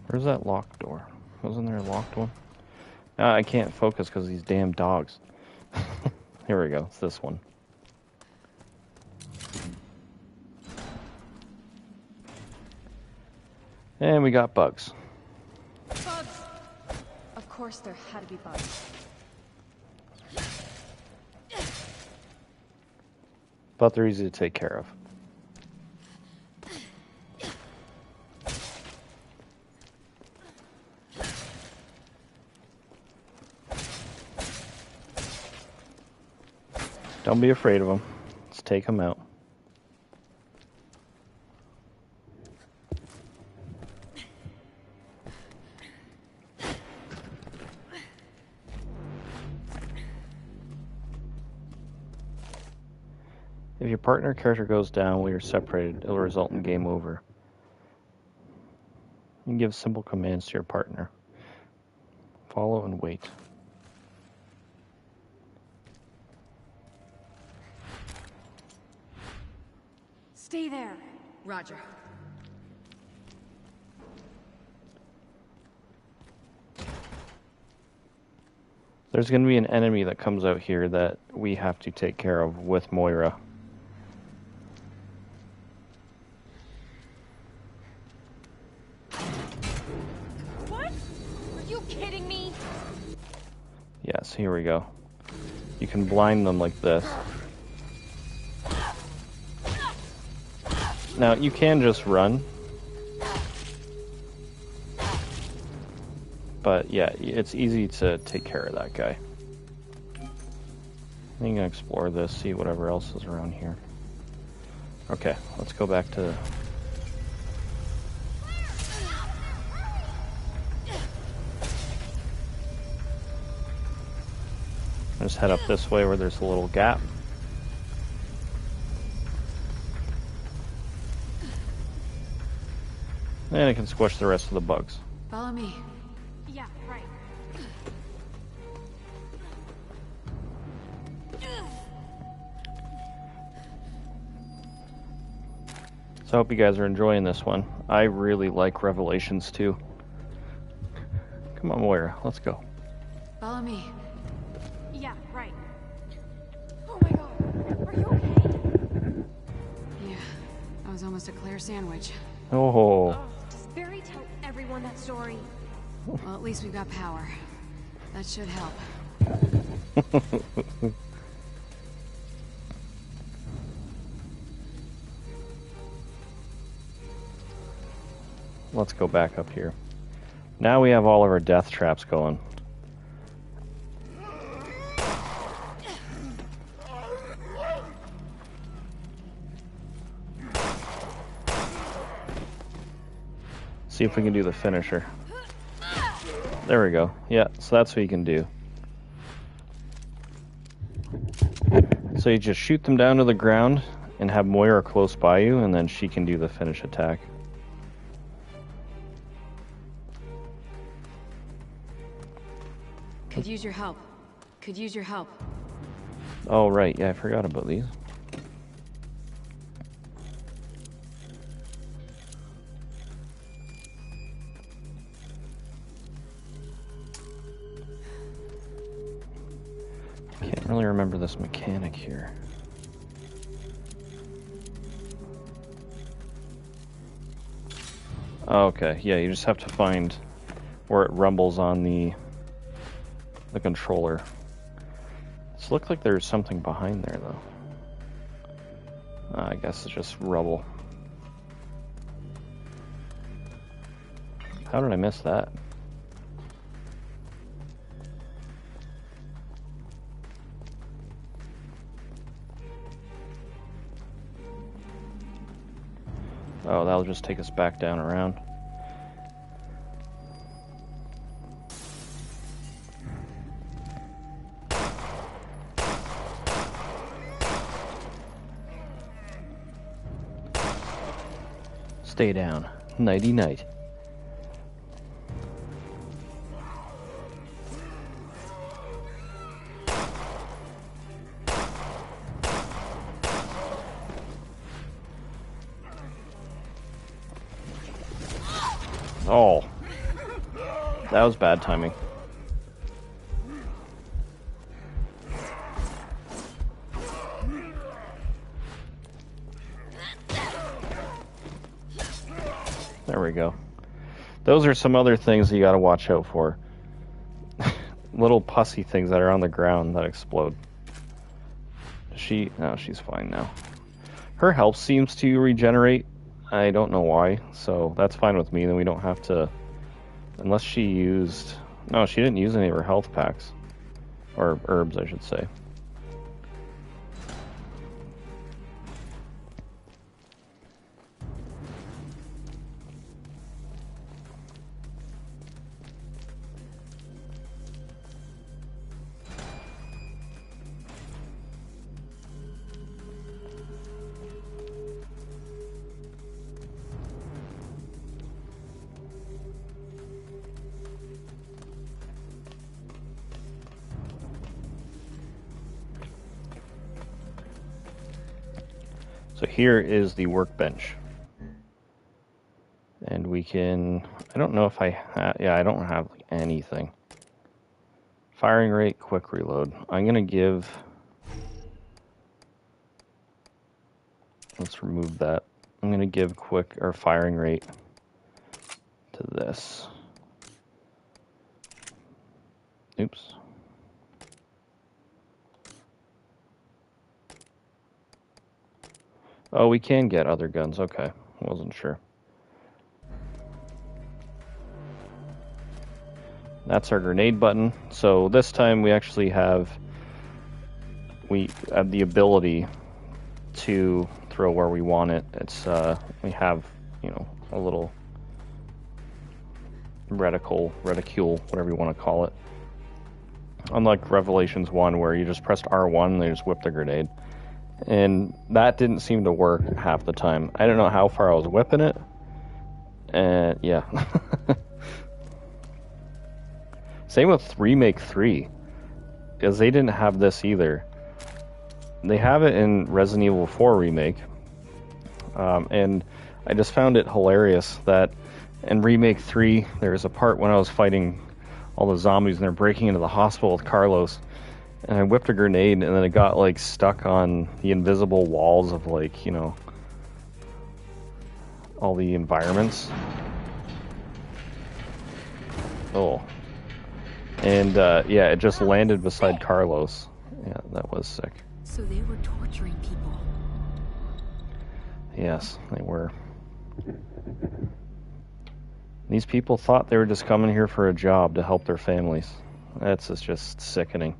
Where's that locked door? Wasn't there a locked one? I can't focus because of these damn dogs. Here we go. It's this one. And we got bugs. Bugs! Of course there had to be bugs. But they're easy to take care of. Don't be afraid of them. Let's take them out. If your partner character goes down while you're separated, it'll result in game over. You can give simple commands to your partner. Follow and wait. Stay there. Roger. There's going to be an enemy that comes out here that we have to take care of with Moira. What? Are you kidding me? Yes, here we go. You can blind them like this. Now, you can just run. But yeah, it's easy to take care of that guy. I'm gonna explore this, see whatever else is around here. Okay, let's go back to... Just head up this way where there's a little gap. And it can squish the rest of the bugs. Follow me. Yeah, right. So I hope you guys are enjoying this one. I really like Revelations 2. Come on, Moira, let's go. Follow me. Yeah, right. Oh my god. Are you okay? Yeah, that was almost a Claire sandwich. Oh. Does Barry tell everyone that story? Well, at least we've got power. That should help. Let's go back up here. Now we have all of our death traps going. See if we can do the finisher. There we go. Yeah, so that's what you can do. So you just shoot them down to the ground and have Moira close by you, and then she can do the finish attack. Could use your help. Could use your help. Oh, right. Yeah, I forgot about these. Can't really remember this mechanic here. Oh, okay, yeah, you just have to find where it rumbles on the the controller. It looked like there's something behind there, though. I guess it's just rubble. How did I miss that? Oh, that'll just take us back down around. Stay down. Nighty night. Oh, that was bad timing. There we go. Those are some other things you gotta watch out for. Little pussy things that are on the ground that explode. No, she's fine now. Her health seems to regenerate. I don't know why, so that's fine with me. Then we don't have to, unless she used. No, she didn't use any of her health packs, or herbs, I should say. So here is the workbench. And we can, I don't know if I have, yeah, I don't have like anything. Firing rate, quick reload. I'm gonna give, let's remove that. I'm gonna give quick, or firing rate to this. Oops. Oh, we can get other guns. Okay, wasn't sure. That's our grenade button. So this time we actually have the ability to throw where we want it. It's we have, you know, a little reticule, whatever you want to call it. Unlike Revelations 1, where you just pressed R1 and they just whipped the grenade. And that didn't seem to work half the time. I don't know how far I was whipping it. And yeah. Same with Remake 3. Because they didn't have this either. They have it in Resident Evil 4 Remake. And I just found it hilarious that in Remake 3, there's a part when I was fighting all the zombies and they're breaking into the hospital with Carlos. And I whipped a grenade, and then it got, like, stuck on the invisible walls of, like, you know, all the environments. Oh. And, yeah, it just landed beside Carlos. Yeah, that was sick. So they were torturing people. Yes, they were. These people thought they were just coming here for a job to help their families. That's just sickening.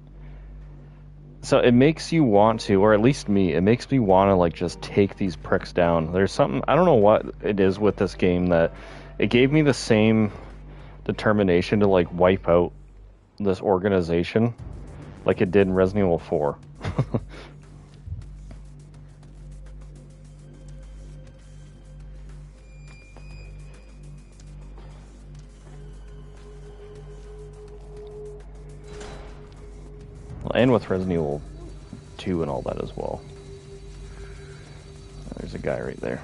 So it makes you want to, or at least me, it makes me want to, like, just take these pricks down. There's something, I don't know what it is with this game, that it gave me the same determination to, like, wipe out this organization like it did in Resident Evil 4. And with Resident Evil 2 and all that as well. There's a guy right there.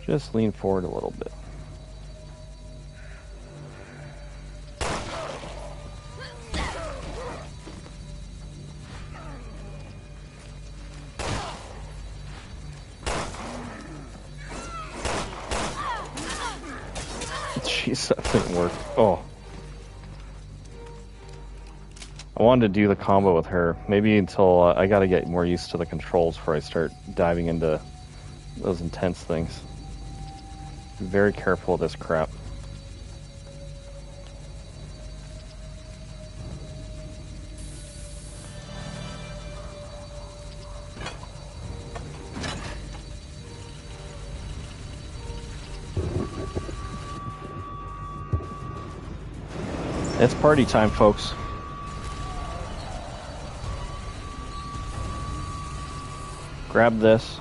Just lean forward a little bit. Jeez, that didn't work. Oh. I wanted to do the combo with her. Maybe until I gotta get more used to the controls before I start diving into those intense things. Be very careful of this crap. It's party time, folks. Grab this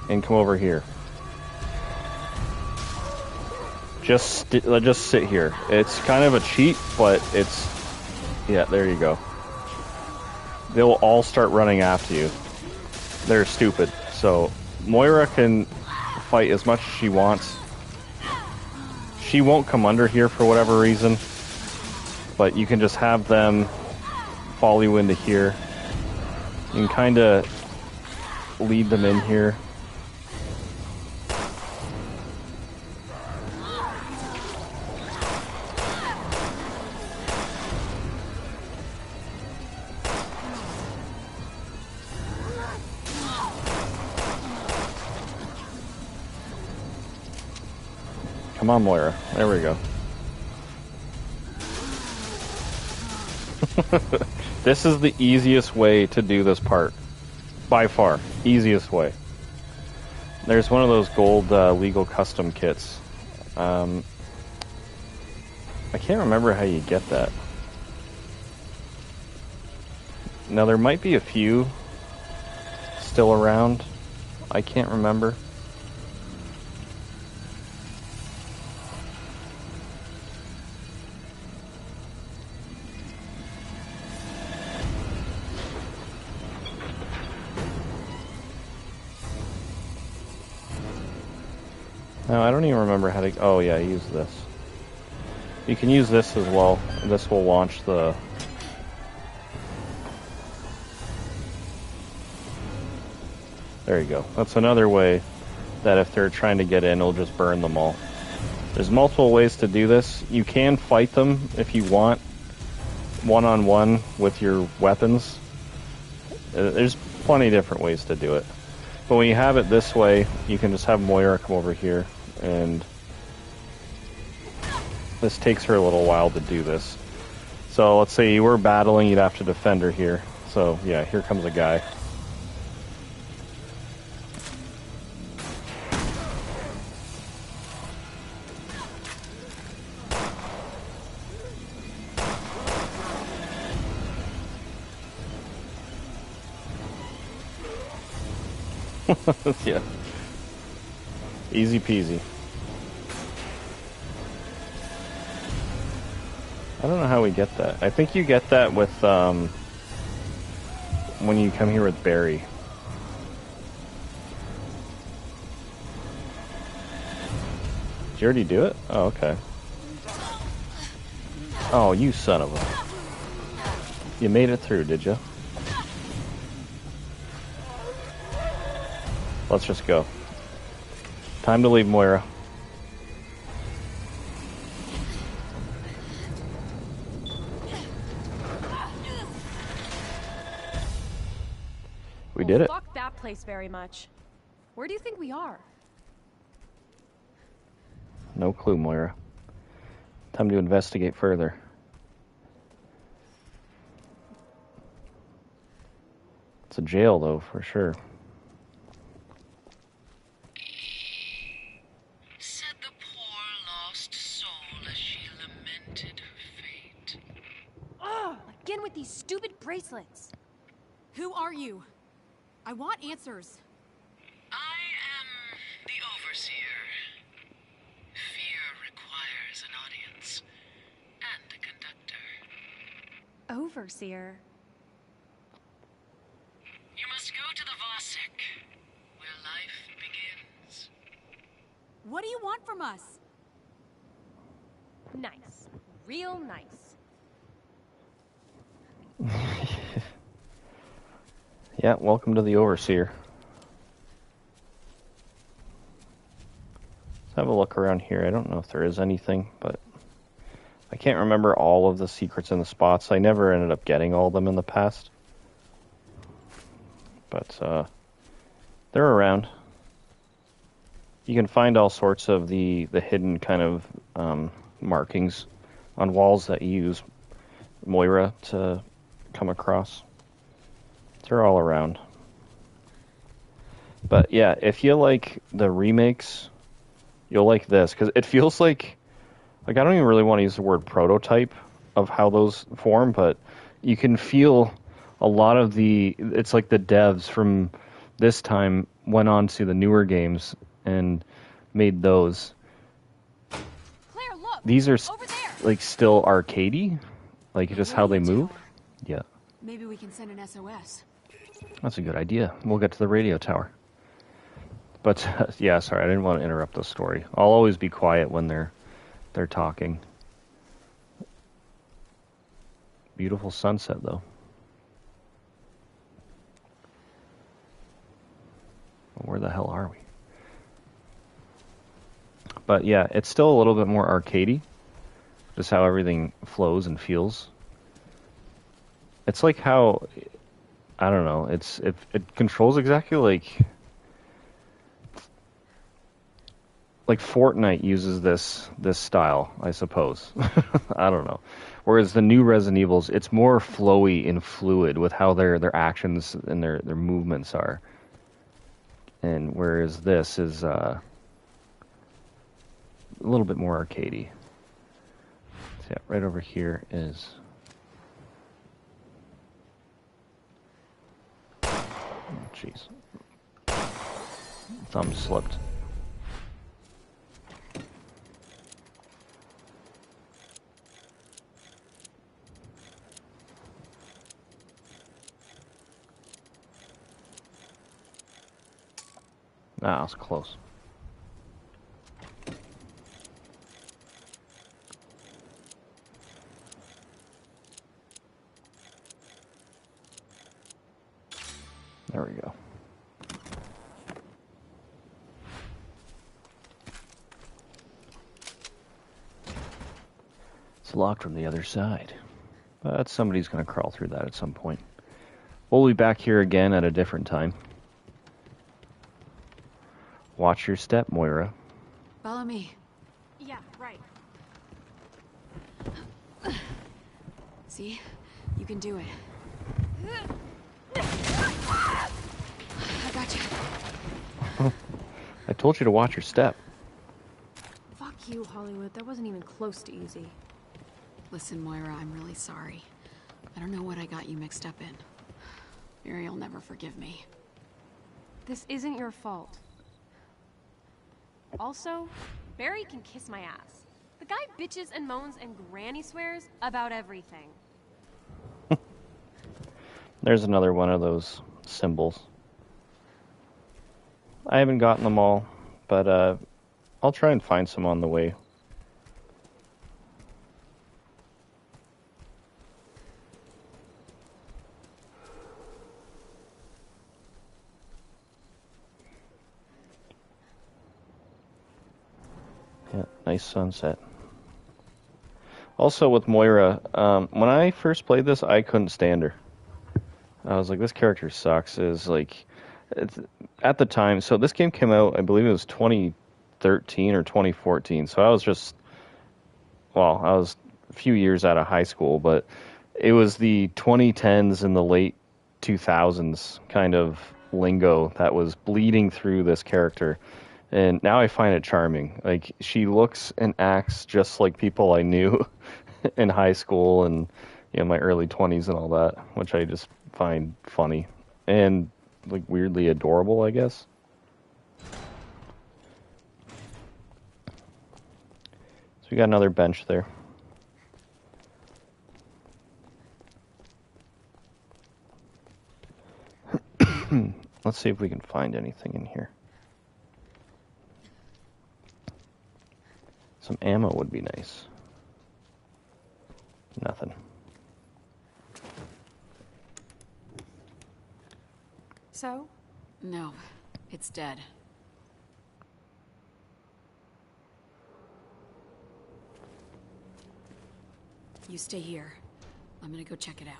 and come over here. Just sit here. It's kind of a cheat, but it's... Yeah, there you go. They'll all start running after you. They're stupid. So Moira can fight as much as she wants. She won't come under here for whatever reason, but you can just have them follow you into here. You can kind of lead them in here. Come on, Moira. There we go. This is the easiest way to do this part. By far. Easiest way. There's one of those gold legal custom kits. I can't remember how you get that. Now, there might be a few still around. I can't remember. No, I don't even remember how to... Oh, yeah, use this. You can use this as well. This will launch the... There you go. That's another way that if they're trying to get in, it'll just burn them all. There's multiple ways to do this. You can fight them if you want, one-on-one with your weapons. There's plenty of different ways to do it. But when you have it this way, you can just have Moira come over here, and this takes her a little while to do this. So let's say you were battling, you'd have to defend her here. So yeah, here comes a guy. Yeah. Easy peasy. I don't know how we get that. I think you get that with, when you come here with Barry. Did you already do it? Oh, okay. Oh, you son of a... You made it through, did you? Let's just go. Time to leave, Moira. We did it. Fuck that place very much. Where do you think we are? No clue, Moira. Time to investigate further. It's a jail, though, for sure. Again with these stupid bracelets. Who are you? I want answers. I am the Overseer. Fear requires an audience and a conductor. Overseer? You must go to the Vasek, where life begins. What do you want from us? Nice. Real nice. Yeah, welcome to the Overseer. have a look around here. I don't know if there is anything, but I can't remember all of the secrets in the spots. I never ended up getting all of them in the past. But they're around. You can find all sorts of the hidden kind of markings on walls that you use Moira to come across. They're all around. But yeah, if you like the remakes, you'll like this, because it feels like I don't even really want to use the word prototype of how those form, but you can feel a lot of it's like the devs from this time went on to the newer games and made those. Claire, look! These are Over there! like still arcadey, like just how they move. Yeah. Maybe we can send an SOS. That's a good idea. We'll get to the radio tower. But yeah, sorry, I didn't want to interrupt the story. I'll always be quiet when they're talking. Beautiful sunset, though. Where the hell are we? But yeah, it's still a little bit more arcadey, just how everything flows and feels. It's like how, I don't know, it controls exactly like Fortnite uses this style, I suppose. I don't know. Whereas the new Resident Evils, it's more flowy and fluid with how their actions and their movements are. And whereas this is a little bit more arcadey. So yeah, right over here is... Jeez. Thumb slipped. Ah, it's close. There we go. It's locked from the other side. But somebody's going to crawl through that at some point. We'll be back here again at a different time. Watch your step, Moira. Follow me. Yeah, right. See? You can do it. I got you. I told you to watch your step. Fuck you, Hollywood. That wasn't even close to easy. Listen, Moira, I'm really sorry. I don't know what I got you mixed up in. Barry'll never forgive me. This isn't your fault. Also, Barry can kiss my ass. The guy bitches and moans and granny swears about everything. There's another one of those symbols. I haven't gotten them all, but I'll try and find some on the way. Yeah, nice sunset. Also with Moira, when I first played this, I couldn't stand her. I was like, this character sucks. At the time, so this game came out, I believe it was 2013 or 2014. So I was a few years out of high school, but it was the 2010s and the late 2000s kind of lingo that was bleeding through this character. And now I find it charming. Like, she looks and acts just like people I knew in high school and my early 20s and all that, which I just find funny and like weirdly adorable, I guess. So we got another bench there. Let's see if we can find anything in here. Some ammo would be nice. Nothing. So? No, it's dead. You stay here. I'm gonna go check it out.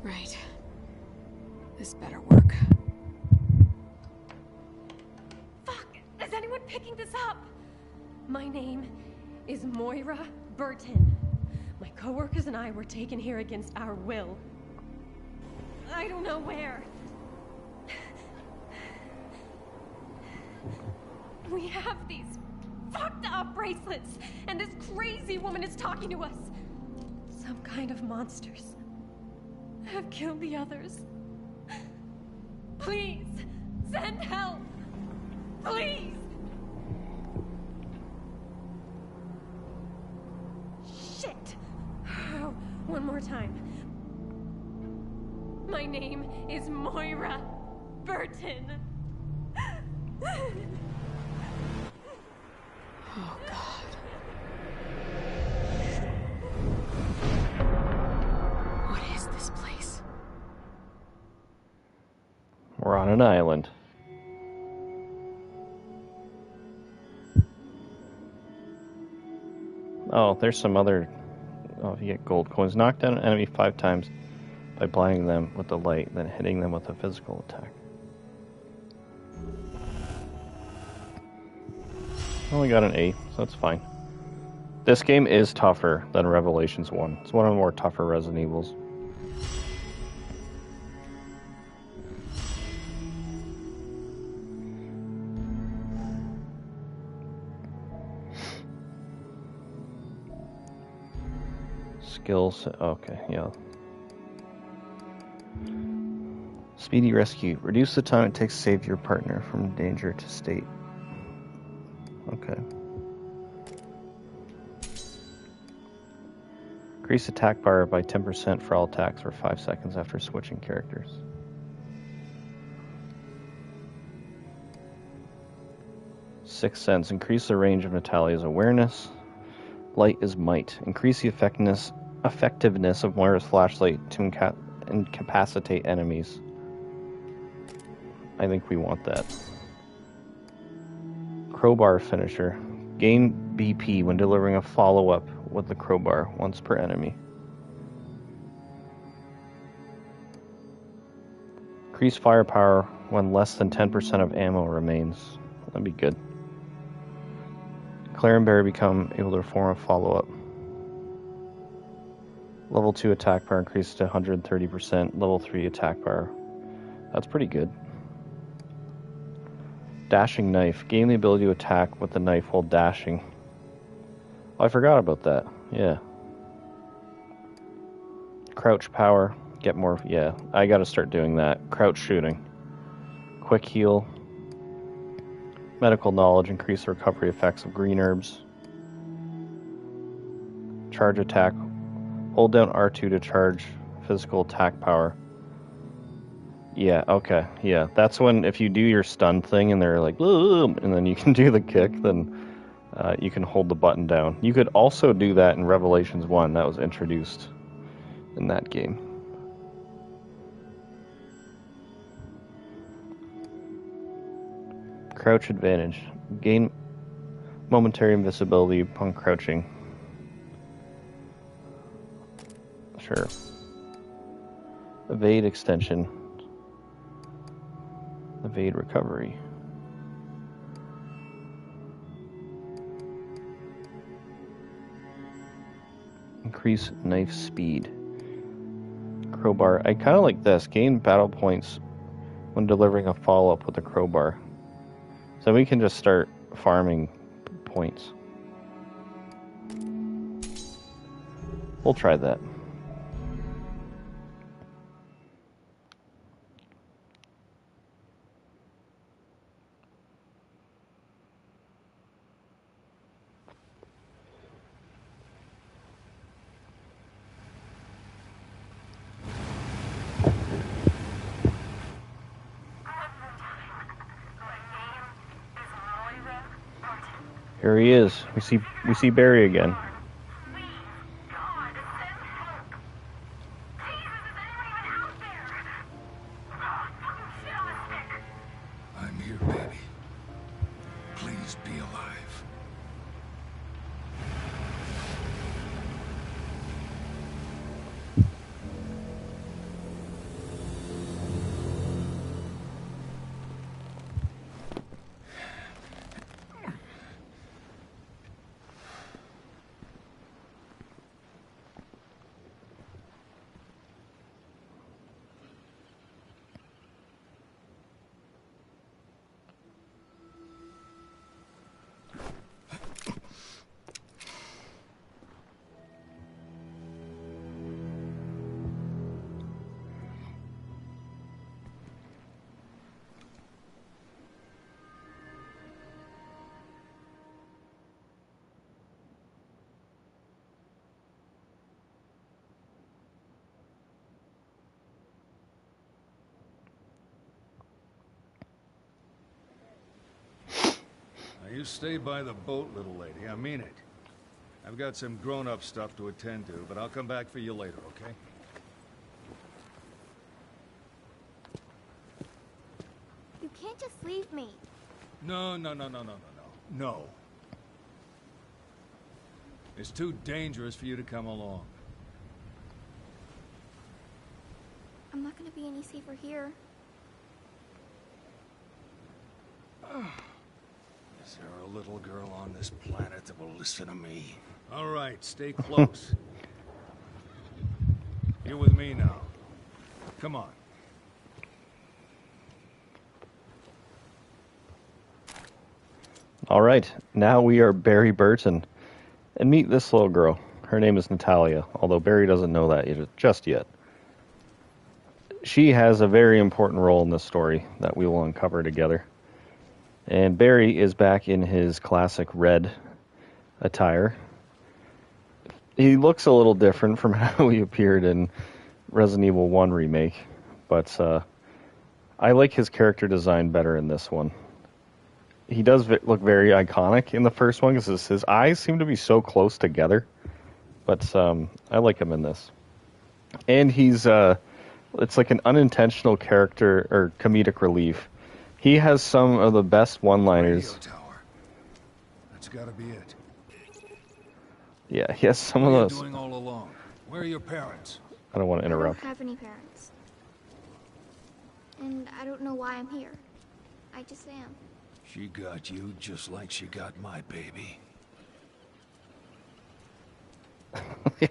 Right. This better work. Fuck! Is anyone picking this up? My name is Moira Burton. My coworkers and I were taken here against our will. I don't know where. We have these fucked up bracelets, and this crazy woman is talking to us. Some kind of monsters have killed the others. Please, send help! Please! Shit! Oh, one more time. My name is Moira Burton. Oh, God. What is this place? We're on an island. Oh, there's some other... Oh, if you get gold coins. Knock down an enemy 5 times by blinding them with the light, then hitting them with a physical attack. Only got an 8, so that's fine. This game is tougher than Revelations 1. It's one of the more tougher Resident Evils. Skills, okay, yeah. Speedy rescue. Reduce the time it takes to save your partner from danger to state. Okay. Increase attack bar by 10% for all attacks for 5 seconds after switching characters. Sixth Sense. Increase the range of Natalia's awareness. Light is might. Increase the effectiveness of Moira's flashlight to incapacitate enemies. I think we want that. Crowbar finisher. Gain BP when delivering a follow-up with the crowbar, once per enemy. Increase firepower when less than 10% of ammo remains. That'd be good. Claire and Barry become able to perform a follow-up. Level 2 attack power increased to 130%. Level 3 attack power. That's pretty good. Dashing knife. Gain the ability to attack with the knife while dashing. Oh, I forgot about that. Yeah. Crouch power. Get more. Yeah, I gotta start doing that. Crouch shooting. Quick heal. Medical knowledge. Increase the recovery effects of green herbs. Charge attack. Hold down R2 to charge physical attack power. Yeah, okay, yeah. That's when, if you do your stun thing and they're like, boom, and then you can do the kick, then you can hold the button down. You could also do that in Revelations 1. That was introduced in that game. Crouch advantage. Gain momentary invisibility upon crouching. Sure. Evade extension. Evade recovery. Increase knife speed. Crowbar. I kind of like this. Gain battle points when delivering a follow-up with a crowbar. So we can just start farming points. We'll try that. Here he is. We see Barry again. I'm here, baby. Please be alive. You stay by the boat, little lady. I mean it. I've got some grown-up stuff to attend to, but I'll come back for you later, okay? You can't just leave me. No. No. It's too dangerous for you to come along. I'm not gonna be any safer here. Is there a little girl on this planet that will listen to me? All right, stay close. You're with me now. Come on. All right, now we are Barry Burton. And meet this little girl. Her name is Natalia, although Barry doesn't know that just yet. She has a very important role in this story that we will uncover together. And Barry is back in his classic red attire. He looks a little different from how he appeared in Resident Evil 1 Remake, but I like his character design better in this one. He does look very iconic in the first one because his eyes seem to be so close together, but I like him in this. And he's, it's like an unintentional character or comedic relief. He has some of the best one-liners. That's gotta be it. Yeah, he has some What of are you those. doing all alone? Where are your parents? I don't want to interrupt. I don't have any parents. And I don't know why I'm here. I just am. She got you just like she got my baby.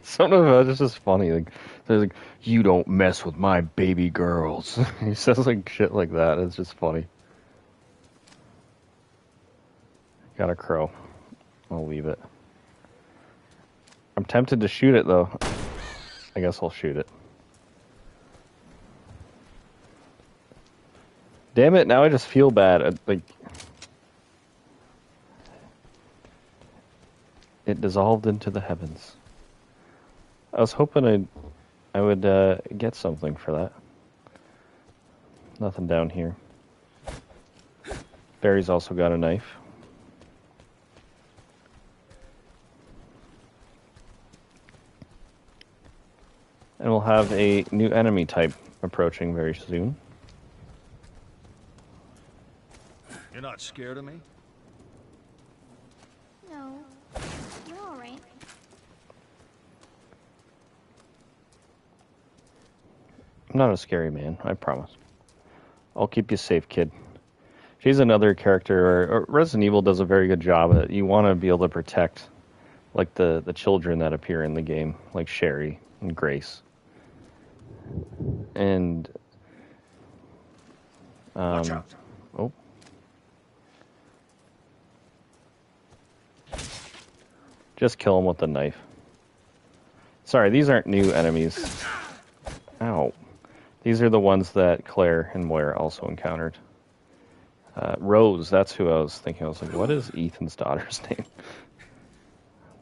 Some of it's just funny. Like, they're like, you don't mess with my baby girls. He says like shit like that. It's just funny. Got a crow. I'll leave it. I'm tempted to shoot it though. I guess I'll shoot it. Damn it! Now I just feel bad. Like it dissolved into the heavens. I was hoping I would get something for that. Nothing down here. Barry's also got a knife. And we'll have a new enemy type approaching very soon. You're not scared of me? No. You're alright. I'm not a scary man, I promise. I'll keep you safe, kid. She's another character, or Resident Evil does a very good job at it. You want to be able to protect, like, the children that appear in the game, like Sherry and Grace. And, Watch out. Oh. Just kill him with the knife. Sorry, these aren't new enemies. Ow. These are the ones that Claire and Moira also encountered. Rose, that's who I was thinking. I was like, what is Ethan's daughter's name?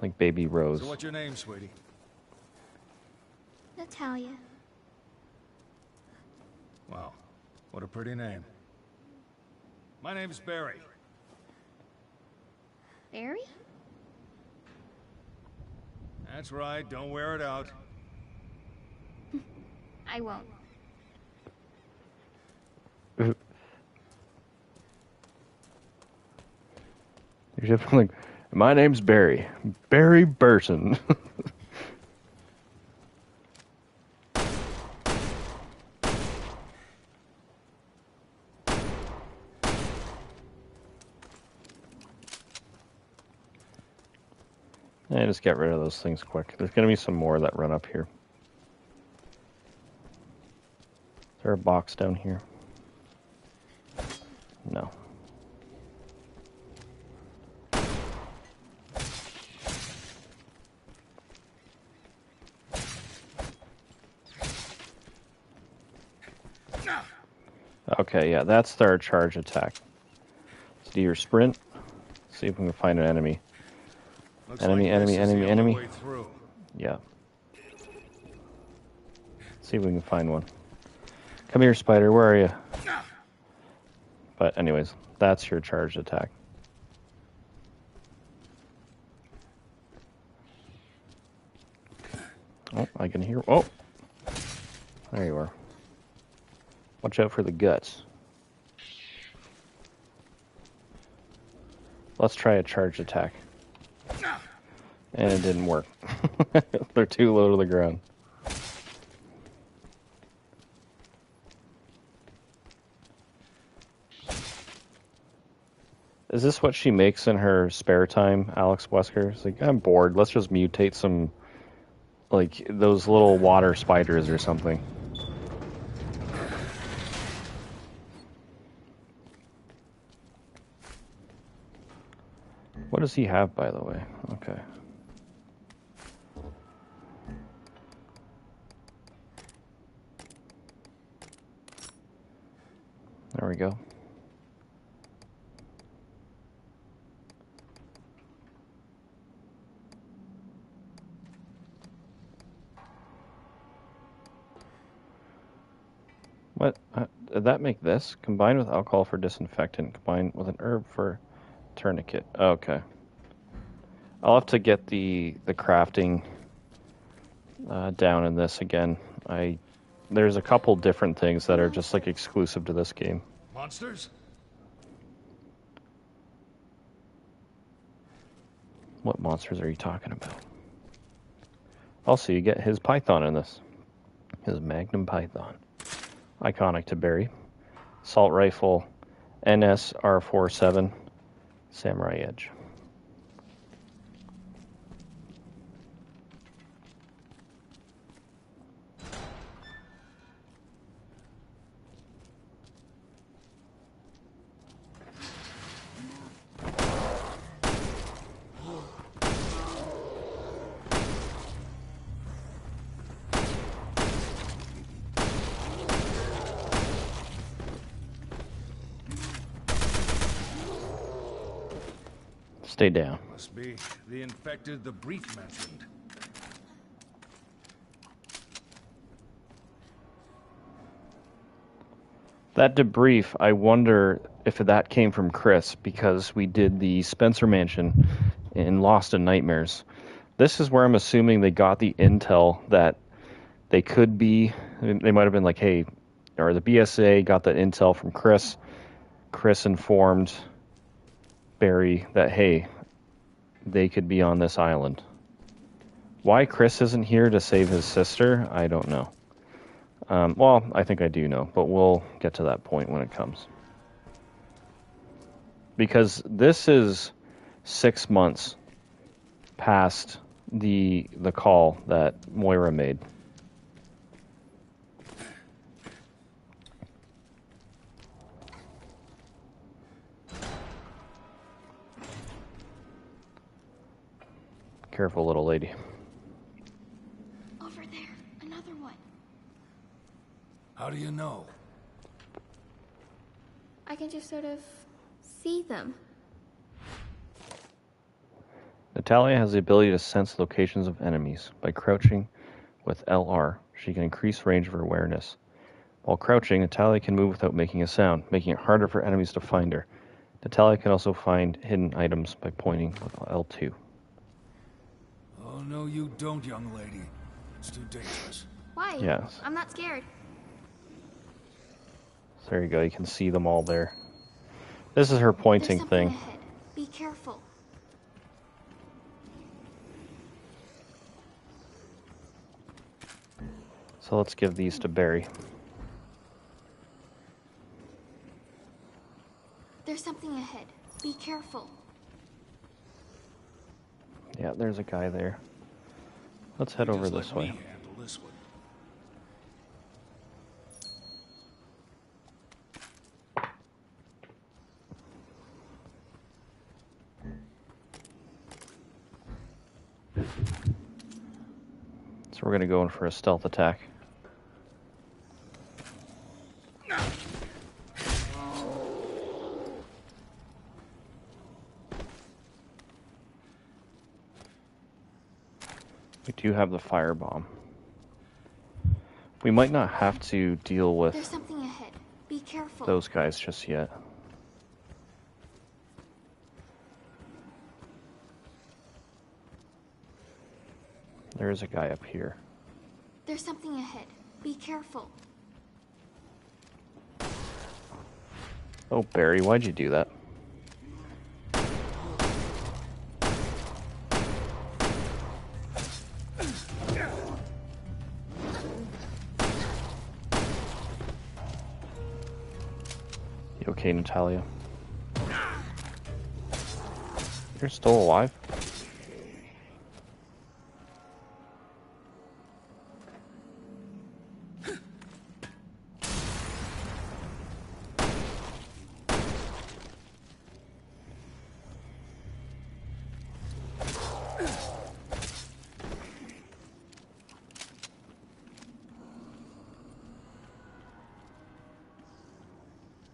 Like baby Rose. So what's your name, sweetie? Natalia. Wow, what a pretty name. My name's Barry. Barry? That's right, don't wear it out. I won't. You're just like, my name's Barry. Barry Burton. Yeah, just get rid of those things quick. There's going to be some more that run up here. Is there a box down here? No. Okay, yeah, that's their charge attack. Let's do your sprint. See if we can find an enemy. Looks Enemy, like enemy, this is enemy, the only enemy. way through. Yeah. See if we can find one. Come here, spider. Where are you? But anyways, that's your charged attack. Oh, I can hear. Oh, there you are. Watch out for the guts. Let's try a charged attack. And it didn't work. They're too low to the ground. Is this what she makes in her spare time, Alex Wesker? It's like, I'm bored. Let's just mutate some, like, those little water spiders or something. What does he have, by the way? Okay. There we go. What? Did that make this? Combined with alcohol for disinfectant, combined with an herb for tourniquet. Okay. I'll have to get the crafting down in this again. There's a couple different things that are just like exclusive to this game. Monsters? What monsters are you talking about? Also, you get his python in this. His Magnum Python. Iconic to Barry. Assault rifle, NSR47, Samurai Edge. Stay down. Must be the infected the brief mentioned. That debrief, I wonder if that came from Chris, because we did the Spencer Mansion in Lost in Nightmares. This is where I'm assuming they got the intel that they could be, they might have been like, hey, or the BSA got that intel from Chris. Chris informed Barry that, hey, they could be on this island. Why Chris isn't here to save his sister, I don't know. Well, I think I do know, but we'll get to that point when it comes. Because this is 6 months past the call that Moira made. Careful, little lady. Over there, another one. How do you know? I can just sort of see them. Natalia has the ability to sense locations of enemies. By crouching with LR, she can increase range of her awareness. While crouching, Natalia can move without making a sound, making it harder for enemies to find her. Natalia can also find hidden items by pointing with L2. Oh, no, you don't, young lady. It's too dangerous. Why? Yes. I'm not scared. So there you go. You can see them all there. This is her pointing There's something thing. ahead. Be careful. So let's give these to Barry. There's something ahead. Be careful. Yeah, there's a guy there. Let's head over this way. Handle this one. So we're going to go in for a stealth attack. We do have the firebomb. We might not have to deal with There's something ahead. Be careful. those guys just yet. There is a guy up here. There's something ahead. Be careful. Oh, Barry, why'd you do that? You okay, Natalia? You're still alive?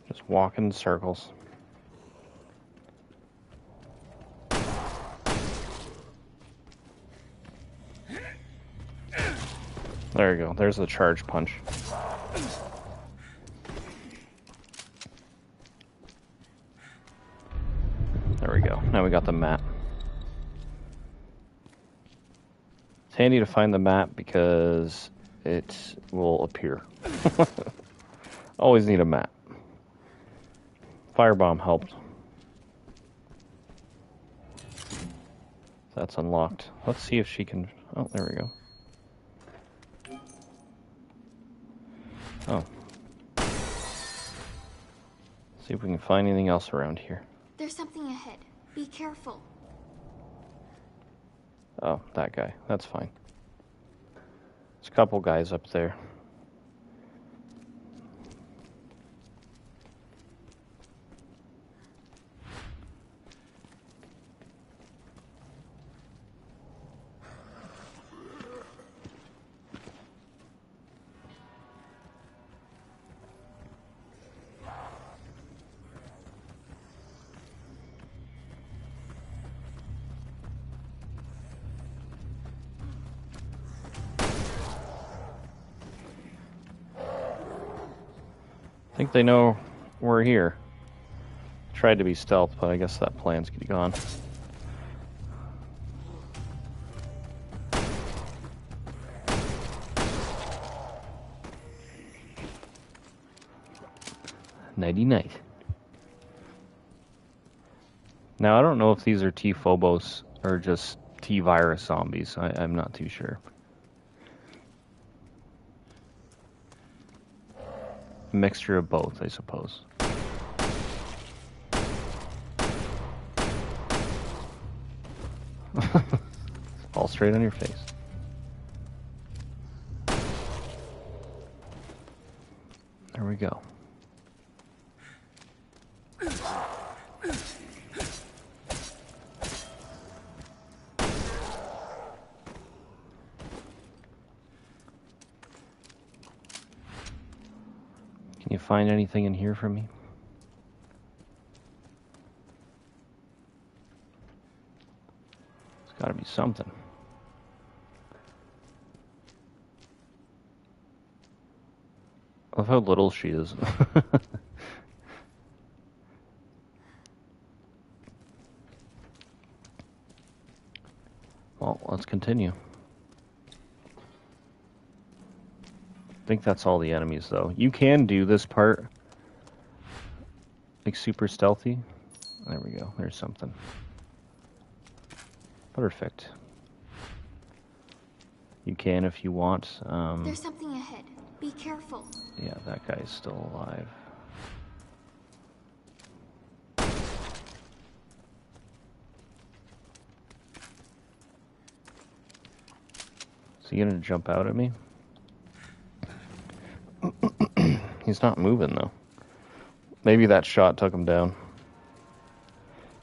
Just walk in circles. There you go. There's the charge punch. There we go. Now we got the map. It's handy to find the map because it will appear. Always need a map. Firebomb helped. That's unlocked. Let's see if she can... Oh, there we go. Oh. See if we can find anything else around here. There's something ahead. Be careful. Oh, that guy. That's fine. There's a couple guys up there. I think they know we're here. Tried to be stealth, but I guess that plan's gone. Nighty-night. Now, I don't know if these are T-Phobos or just T-Virus zombies. I'm not too sure. Mixture of both, I suppose. Fall straight on your face. There we go. Can you find anything in here for me? There's gotta be something. I love how little she is. Well, let's continue. I think that's all the enemies, though. You can do this part, like, super stealthy. There we go. There's something. Perfect. You can if you want. There's something ahead. Be careful. Yeah, that guy's still alive. Is he gonna jump out at me? He's not moving, though. Maybe that shot took him down.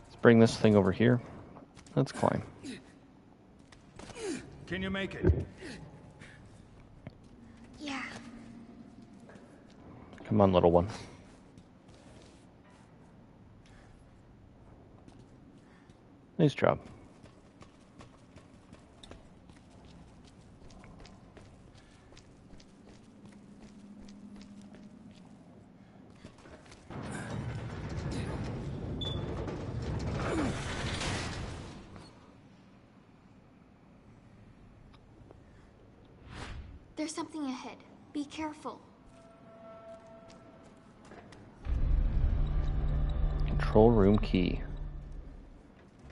Let's bring this thing over here. Let's climb. Can you make it? Yeah. Come on, little one. Nice job. There's something ahead. Be careful. Control room key.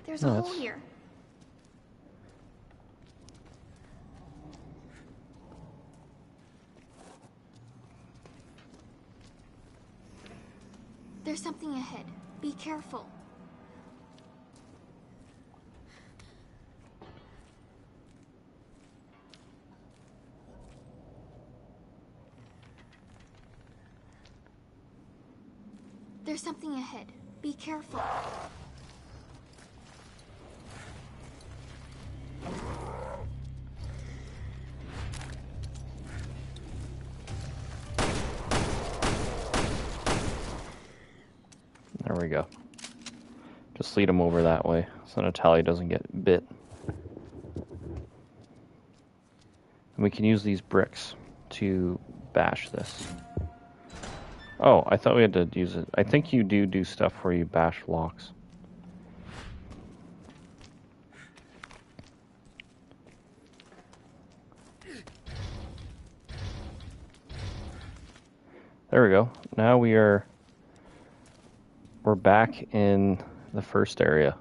There's a hole here. There's something ahead. Be careful. There's something ahead. Be careful. There we go. Just lead him over that way so Natalia doesn't get bit. And we can use these bricks to bash this. Oh, I thought we had to use it. I think you do stuff where you bash locks. There we go. Now we're back in the first area.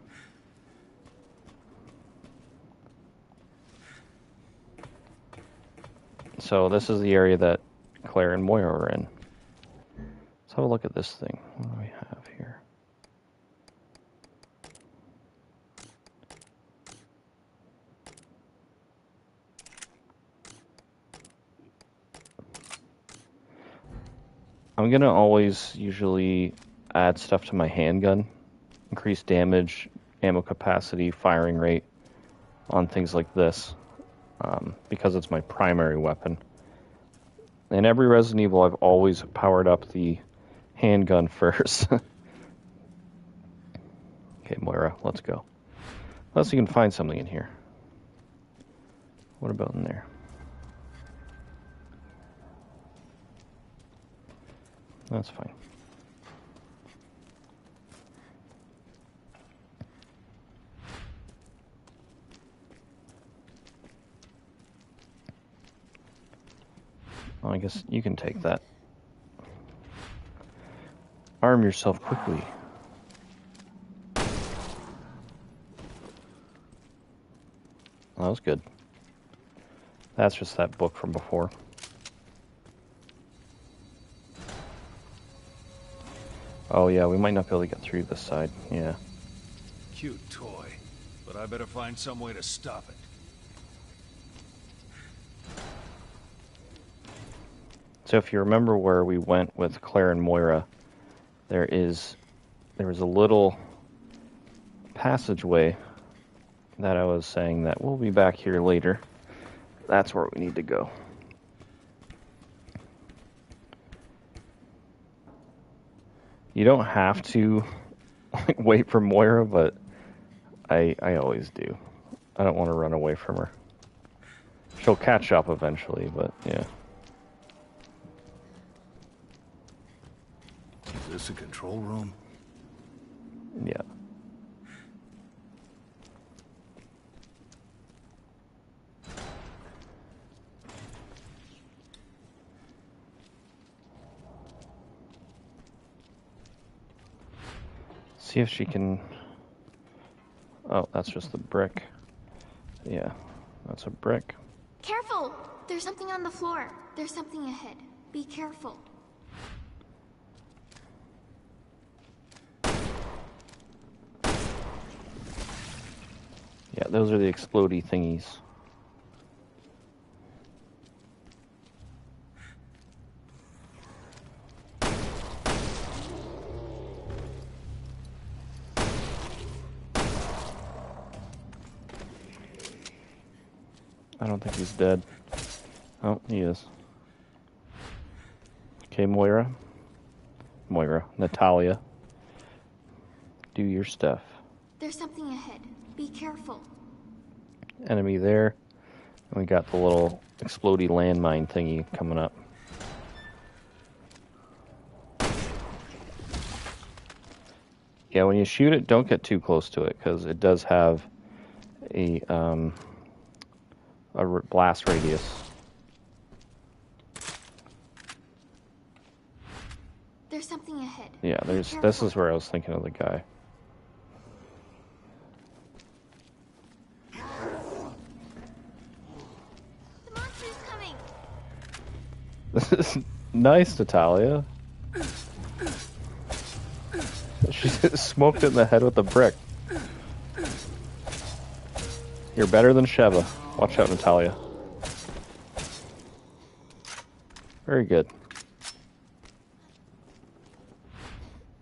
So this is the area that Claire and Moira are in. Let's have a look at this thing. What do we have here? I'm gonna always usually add stuff to my handgun. Increase damage, ammo capacity, firing rate on things like this. Because it's my primary weapon. In every Resident Evil, I've always powered up the handgun first. Okay, Moira, let's go. Unless you can find something in here. What about in there? That's fine. Well, I guess you can take that. Arm yourself quickly. That was good. That's just that book from before. Oh yeah, we might not be able to get through this side. Yeah. Cute toy, but I better find some way to stop it. So if you remember where we went with Claire and Moira, there was a little passageway that I was saying that we'll be back here later. That's where we need to go. You don't have to wait for Moira, but I always do. I don't want to run away from her. She'll catch up eventually, but yeah. Is this a control room? Yeah. See if she can... Oh, that's just the brick. Yeah, that's a brick. Careful! There's something on the floor. There's something ahead. Be careful. Yeah, those are the explodey thingies. I don't think he's dead. Oh, he is. Okay, Moira. Natalia. Do your stuff. There's something ahead. Be careful. Enemy there. And we got the little explodey landmine thingy coming up. Yeah, when you shoot it, don't get too close to it, because it does have a blast radius. There's something ahead. Yeah, this is where I was thinking of the guy. The monster's coming. This is nice, Natalia. She smoked it in the head with a brick. You're better than Sheva. Watch out, Natalia. Very good.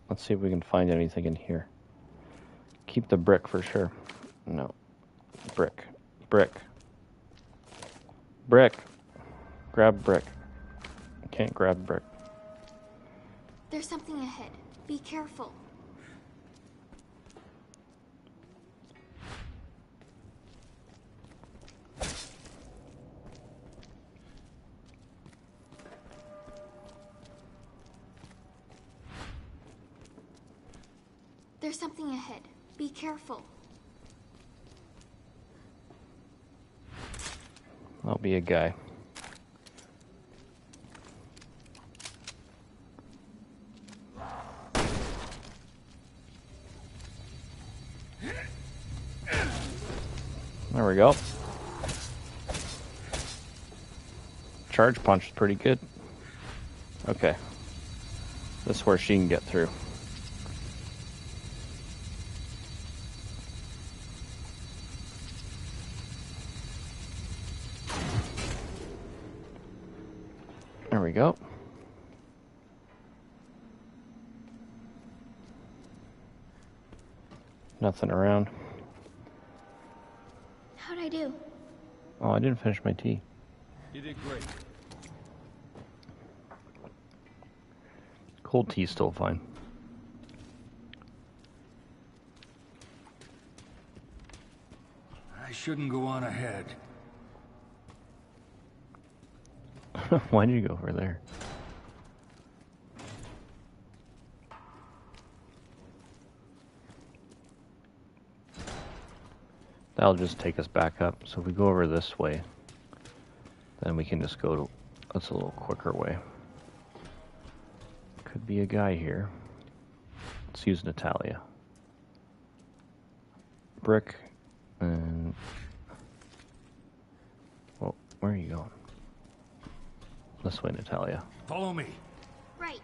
Let's see if we can find anything in here. Keep the brick for sure. No. Brick. Brick. Brick. Grab brick. Can't grab brick. There's something ahead. Be careful. There's something ahead. Be careful. I'll be a guy. There we go. Charge punch is pretty good. Okay. This is where she can get through. There we go. Nothing around. How'd I do? Oh, I didn't finish my tea. You did great. Cold tea's still fine. I shouldn't go on ahead. Why did you go over there? That'll just take us back up. So if we go over this way, then we can just go to... That's a little quicker way. Could be a guy here. Let's use Natalia. Brick. And... Well, where are you going? This way, Natalia. Follow me. Right.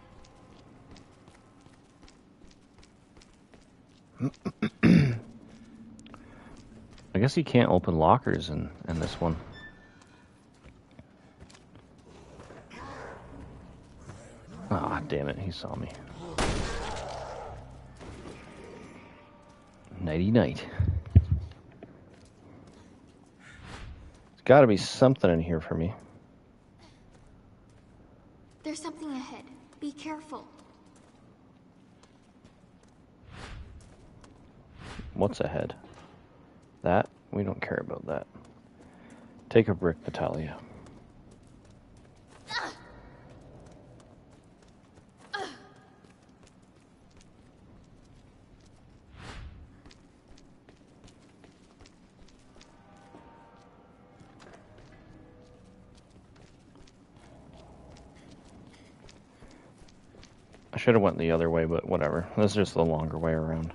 I guess you can't open lockers in this one. Ah, damn it, he saw me. Nighty-night. There's gotta be something in here for me. There's something ahead. Be careful. What's ahead? That? We don't care about that. Take a brick, Natalia. I should have went the other way, but whatever. This is just the longer way around.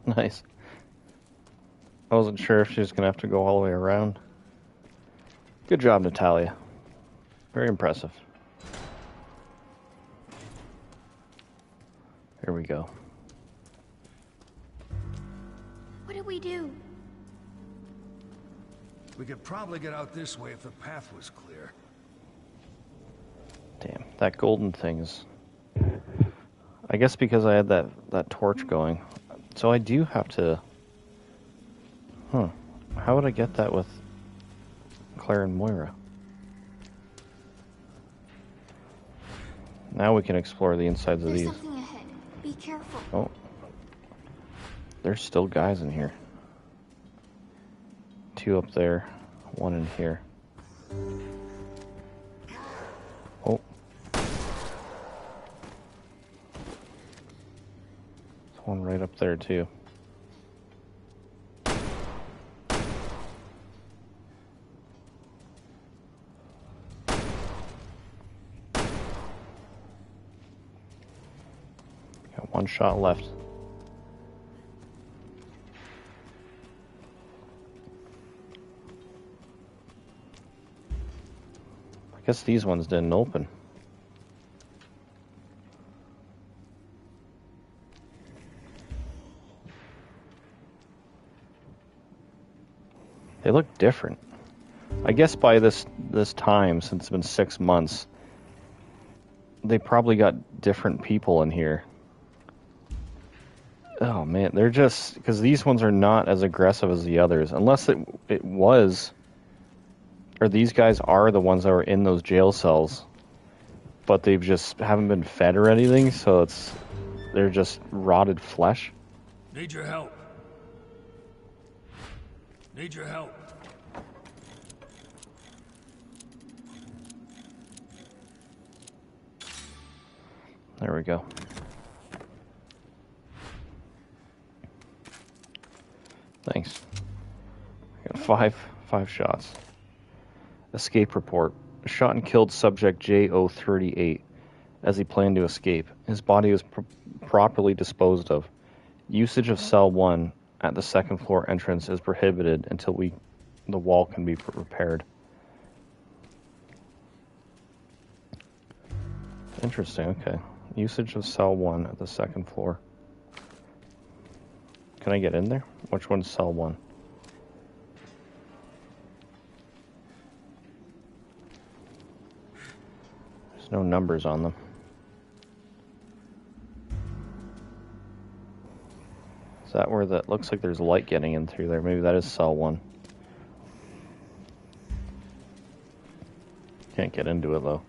Nice. I wasn't sure if she was going to have to go all the way around. Good job, Natalia. Very impressive. Here we go. What do we do? We could probably get out this way if the path was clear. Damn, that golden thing is... I guess because I had that torch going. So I do have to... Huh. How would I get that with Claire and Moira? Now we can explore the insides of these. There's something ahead. Be careful. Oh. There's still guys in here. 2 up there, 1 in here. Oh. There's 1 right up there too. Got 1 shot left. I guess these ones didn't open. They look different. I guess by this time, since it's been 6 months, they probably got different people in here. Oh man, they're just... because these ones are not as aggressive as the others. Unless it was... or these guys are the ones that were in those jail cells, but they've just haven't been fed or anything, so they're just rotted flesh. Need your help. Need your help. There we go. Thanks. I got five shots. Escape report. Shot and killed subject J038 as he planned to escape. His body was properly disposed of. Usage of cell 1 at the 2nd floor entrance is prohibited until the wall can be repaired. Interesting, okay. Usage of cell 1 at the 2nd floor. Can I get in there? Which one's cell 1? There's no numbers on them. Is that where that looks like there's light getting in through there? Maybe that is cell 1. Can't get into it though.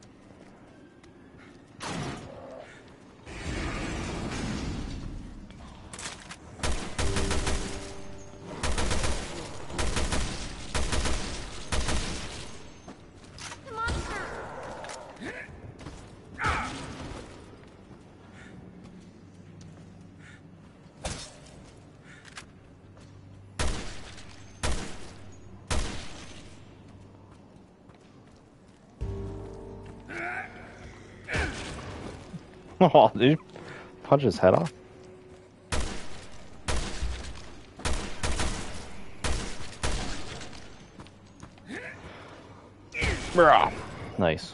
Oh, did you punch his head off? Bruh. Nice.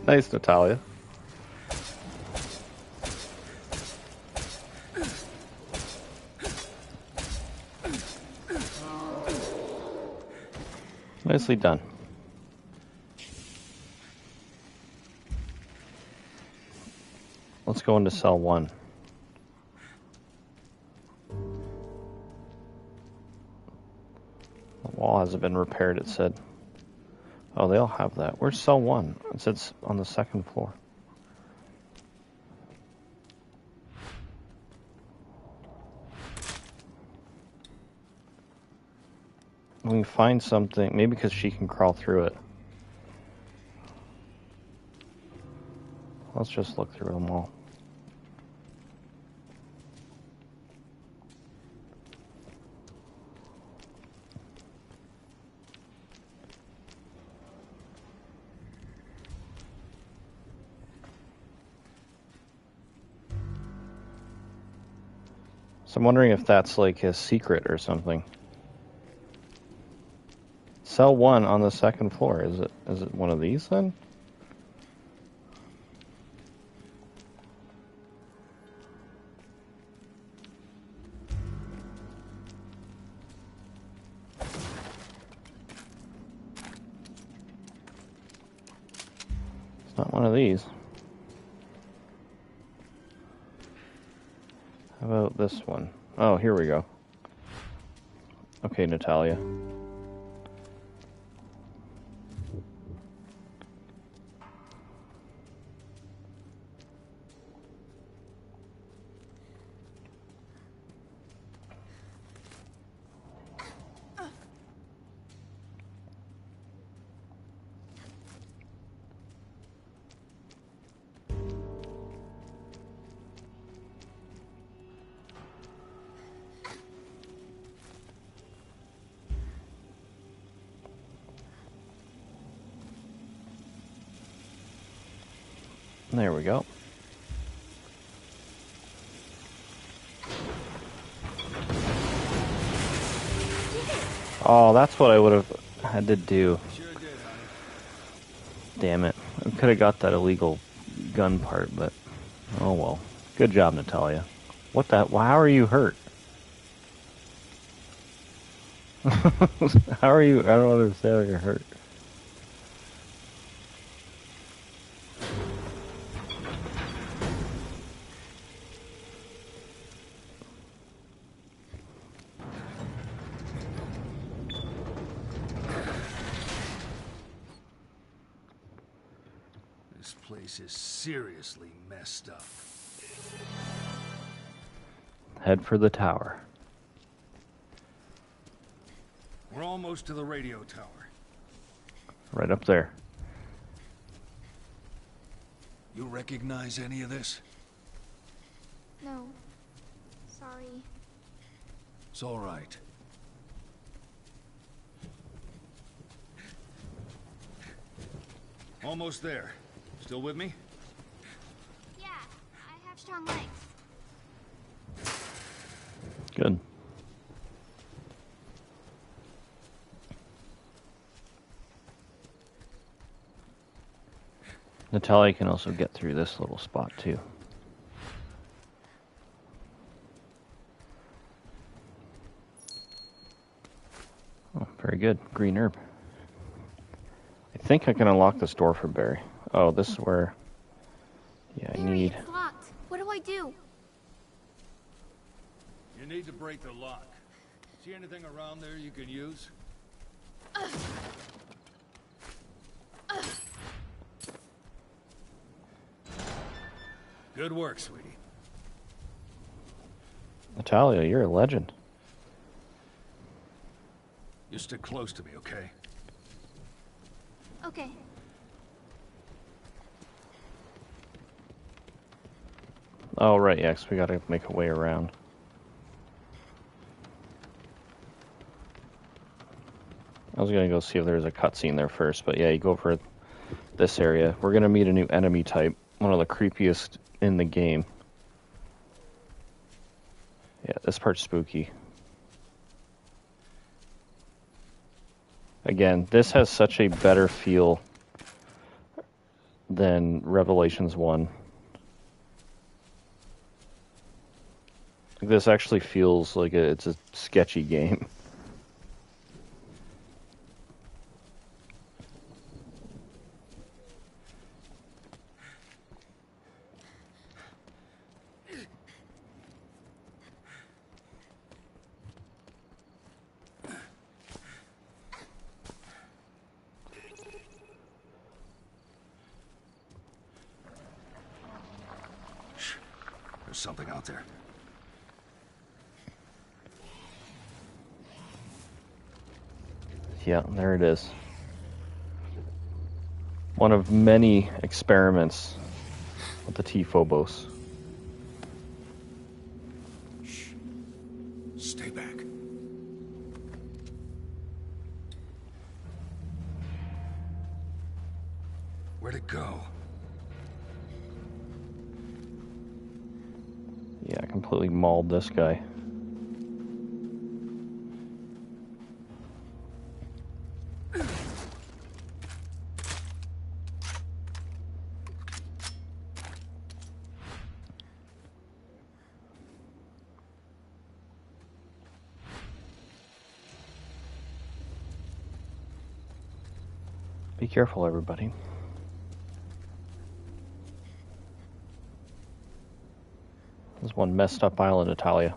Nice, Natalia. Nicely done. Let's go into cell 1. The wall hasn't been repaired, it said. Oh, they all have that. Where's cell 1? It said it's on the 2nd floor. We can find something, maybe because she can crawl through it. Let's just look through them all. So I'm wondering if that's like a secret or something. Cell 1 on the 2nd floor. Is it one of these then? It's not one of these. How about this one? Oh, here we go. Okay, Natalia. There we go. Oh, that's what I would have had to do. Damn it. I could have got that illegal gun part, but oh well. Good job, Natalia. What the? How are you hurt? How are you? I don't understand how you're hurt. This place is seriously messed up. Head for the tower. We're almost to the radio tower. Right up there. You recognize any of this? No. Sorry. It's all right. Almost there. Still with me? Yeah, I have strong legs. Good. Natalia can also get through this little spot too. Oh, very good. Green herb. I think I can unlock this door for Barry. Oh, this is where... Yeah, I Barry, need... it's locked. What do I do? You need to break the lock. See anything around there you can use? Good work, sweetie. Natalia, you're a legend. You stick close to me, okay? Okay. Oh, right, yeah, 'cause we gotta make a way around. I was gonna go see if there's a cutscene there first, but yeah, you go for this area. We're gonna meet a new enemy type, one of the creepiest in the game. Yeah, this part's spooky. Again, this has such a better feel than Revelations 1. This actually feels like it's a sketchy game. something out there. Yeah, there it is. One of many experiments with the T-Phobos. Shh. Stay back. Where'd it go? Yeah, I completely mauled this guy. Be careful, everybody. There's one messed up island, Natalia.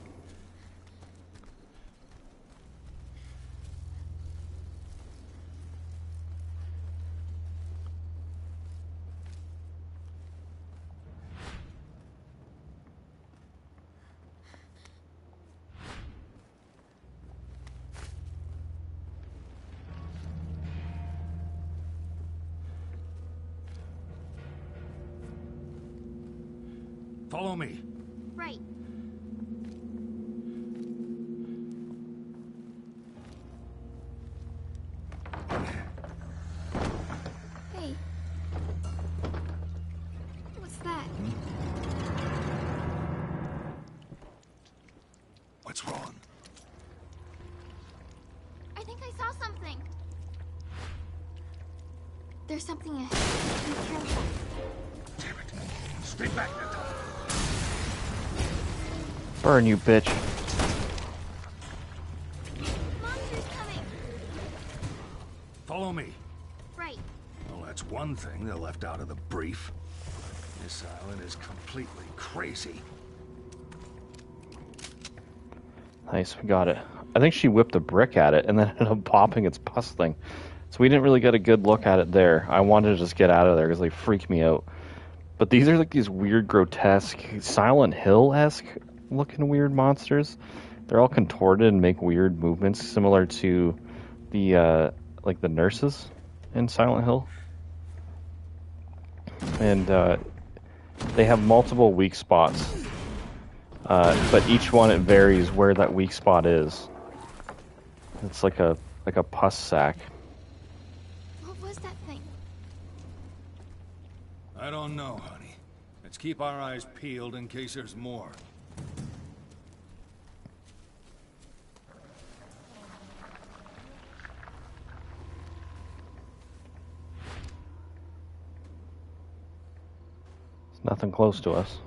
Follow me. Right. Hey. What's that? What's wrong? I think I saw something. There's something ahead. Be careful. Damn it. Stay back, Natalia. Burn, you bitch. Monster's coming. Follow me. Right. Well, that's one thing they left out of the brief. This island is completely crazy. Nice, we got it. I think she whipped a brick at it and then ended up popping its pus thing. So we didn't really get a good look at it there. I wanted to just get out of there because they freak me out. But these are like these weird, grotesque, Silent Hill-esque looking weird monsters. They're all contorted and make weird movements similar to the like the nurses in Silent Hill. And they have multiple weak spots. But each one, it varies where that weak spot is. It's like a pus sac. What was that thing? I don't know, honey. Let's keep our eyes peeled in case there's more. There's nothing close to us.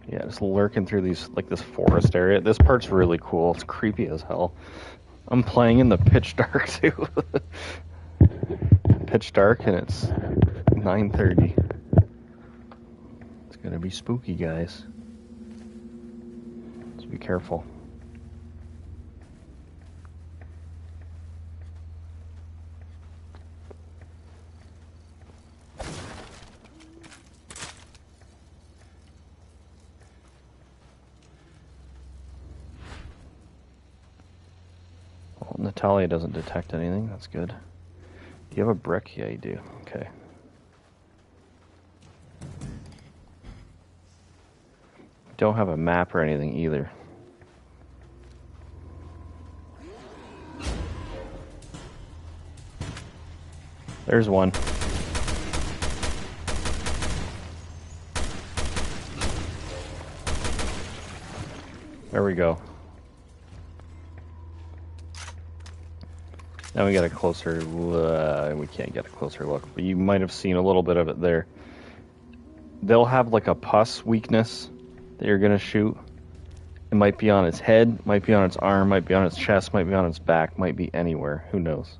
Yeah, just lurking through these, like this forest area. This part's really cool. It's creepy as hell. I'm playing in the pitch dark too. Pitch dark and it's 9:30. It's gonna be spooky, guys. So be careful. Well, Natalia doesn't detect anything. That's good. Do you have a brick? Yeah, you do. Okay. Don't have a map or anything either. There's one. There we go. Now we get a closer, we can't get a closer look, but you might have seen a little bit of it there. They'll have like a pus weakness that you're gonna shoot. It might be on its head, might be on its arm, might be on its chest, might be on its back, might be anywhere, who knows.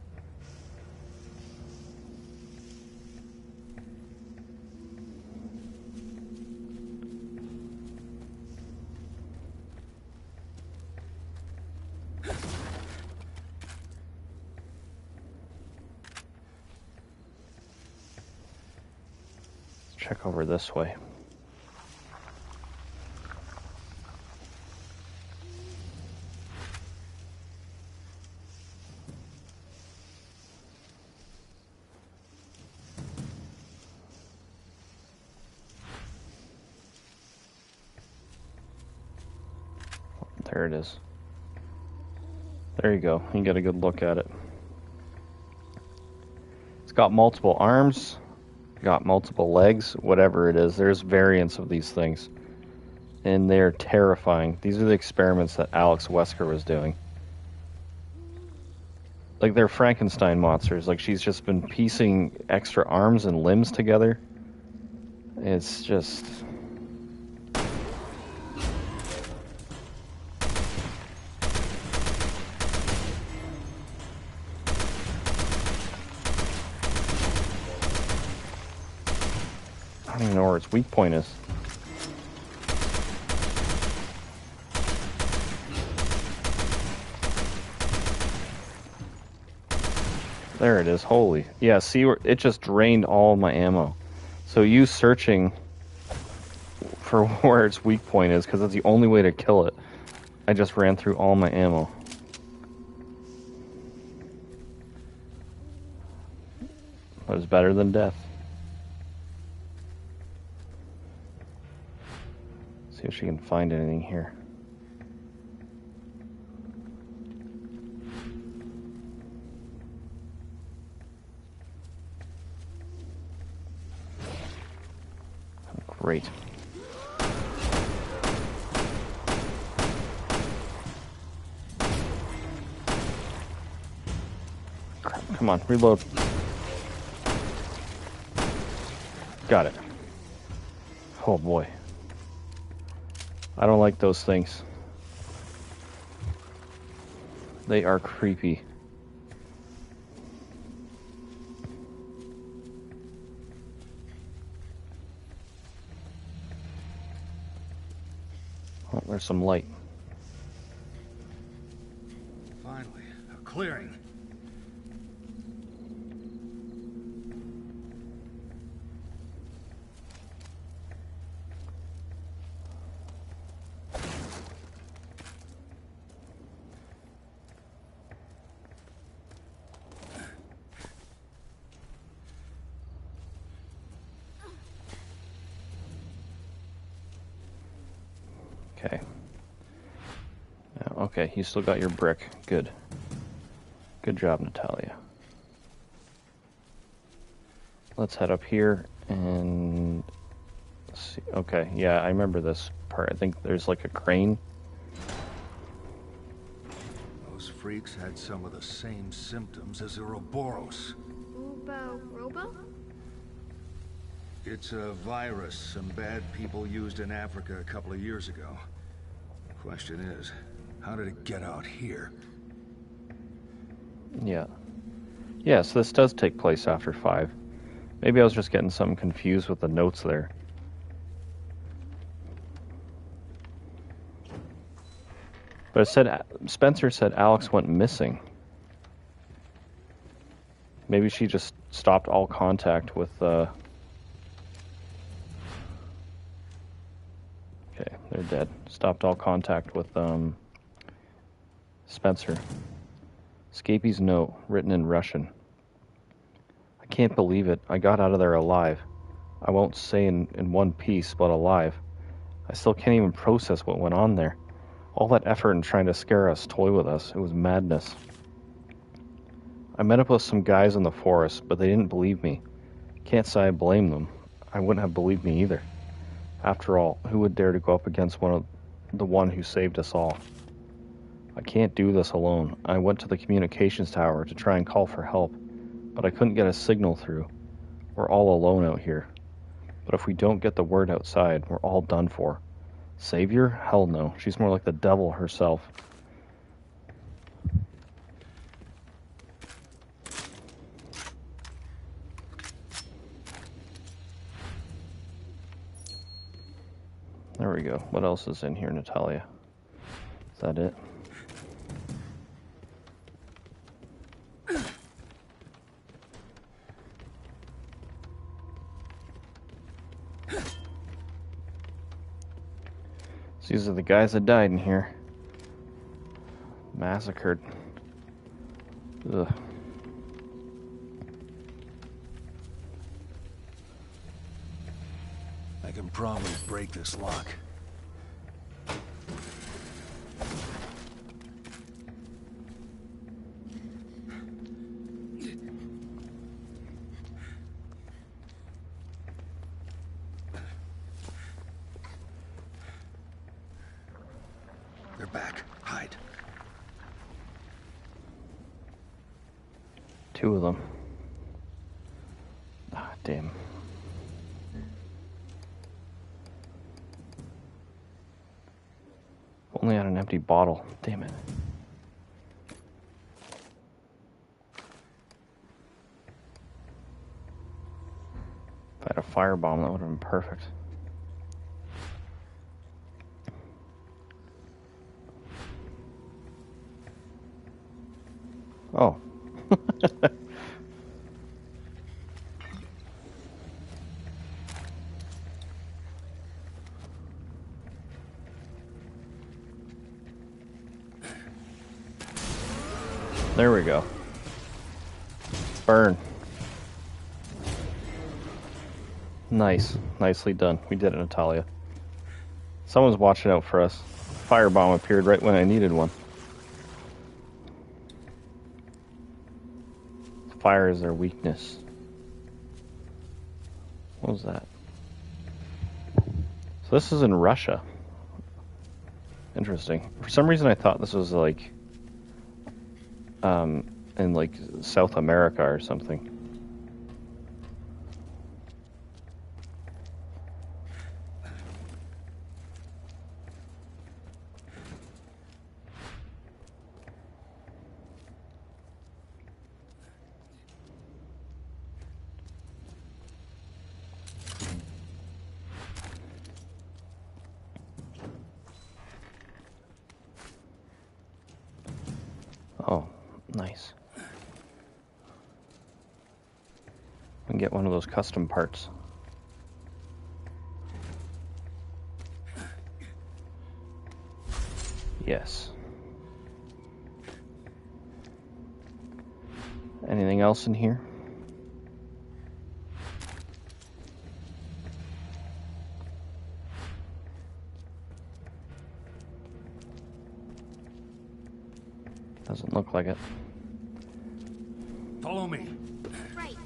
check over this way. There it is. There you go. You get a good look at it. It's got multiple arms, got multiple legs, whatever it is. There's variants of these things. And they're terrifying. These are the experiments that Alex Wesker was doing. Like, they're Frankenstein monsters. Like, she's just been piecing extra arms and limbs together. It's just... I don't even know where its weak point is. There it is. Holy. Yeah, see, it just drained all my ammo. So you searching for where its weak point is, because that's the only way to kill it. I just ran through all my ammo. But it's better than death. See if she can find anything here. Great. Crap, come on, reload. Got it. Oh boy. I don't like those things. They are creepy. Oh, there's some light. Finally, a clearing. Okay. Okay, you still got your brick. Good. Good job, Natalia. Let's head up here and see. Okay, yeah, I remember this part. I think there's like a crane. Those freaks had some of the same symptoms as Ouroboros. Robo? It's a virus some bad people used in Africa a couple of years ago. Question is, how did it get out here? Yeah. Yeah, so this does take place after 5. Maybe I was just getting something confused with the notes there. But it said, Spencer said Alex went missing. Maybe she just stopped all contact with, Okay, they're dead. Stopped all contact with, Spencer. Scapy's note, written in Russian. I can't believe it. I got out of there alive. I won't say in one piece, but alive. I still can't even process what went on there. All that effort in trying to scare us, toy with us, it was madness. I met up with some guys in the forest, but they didn't believe me. Can't say I blame them. I wouldn't have believed me either. After all, who would dare to go up against the one who saved us all? I can't do this alone. I went to the communications tower to try and call for help, but I couldn't get a signal through. We're all alone out here. But if we don't get the word outside, we're all done for. Savior? Hell no. She's more like the devil herself. There we go. What else is in here, Natalia? Is that it? These are the guys that died in here. Massacred. Ugh. I can probably break this lock. They're back. Hide. Two of them. Ah, damn. Only had an empty bottle. Damn it. If I had a firebomb, that would have been perfect. Oh. There we go. Burn. Nice. Nicely done. We did it, Natalia. Someone's watching out for us. Firebomb appeared right when I needed one. Fire is their weakness. What was that? So this is in Russia. Interesting. For some reason I thought this was like in like South America or something. Oh, nice. And get one of those custom parts. Yes. Anything else in here? Doesn't look like it. Follow me. Right.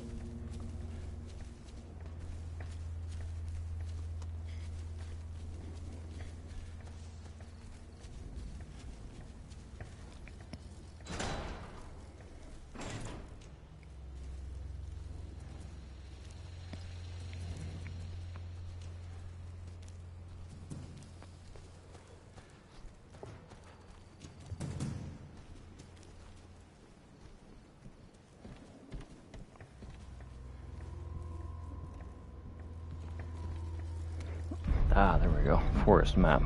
Ah, there we go. Forest map.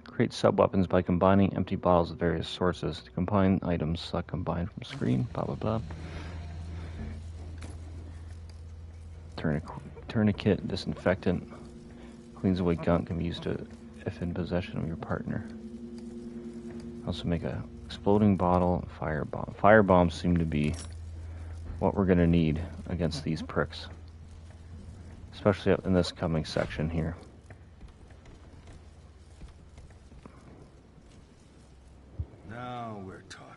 Create sub-weapons by combining empty bottles of various sources. To combine items, select combine from screen, blah blah blah. Tourniquet, disinfectant, cleans away gunk, can be used to if in possession of your partner. Also make a exploding bottle, firebomb. Firebombs seem to be what we're going to need against these pricks. Especially up in this coming section here. Now we're talking.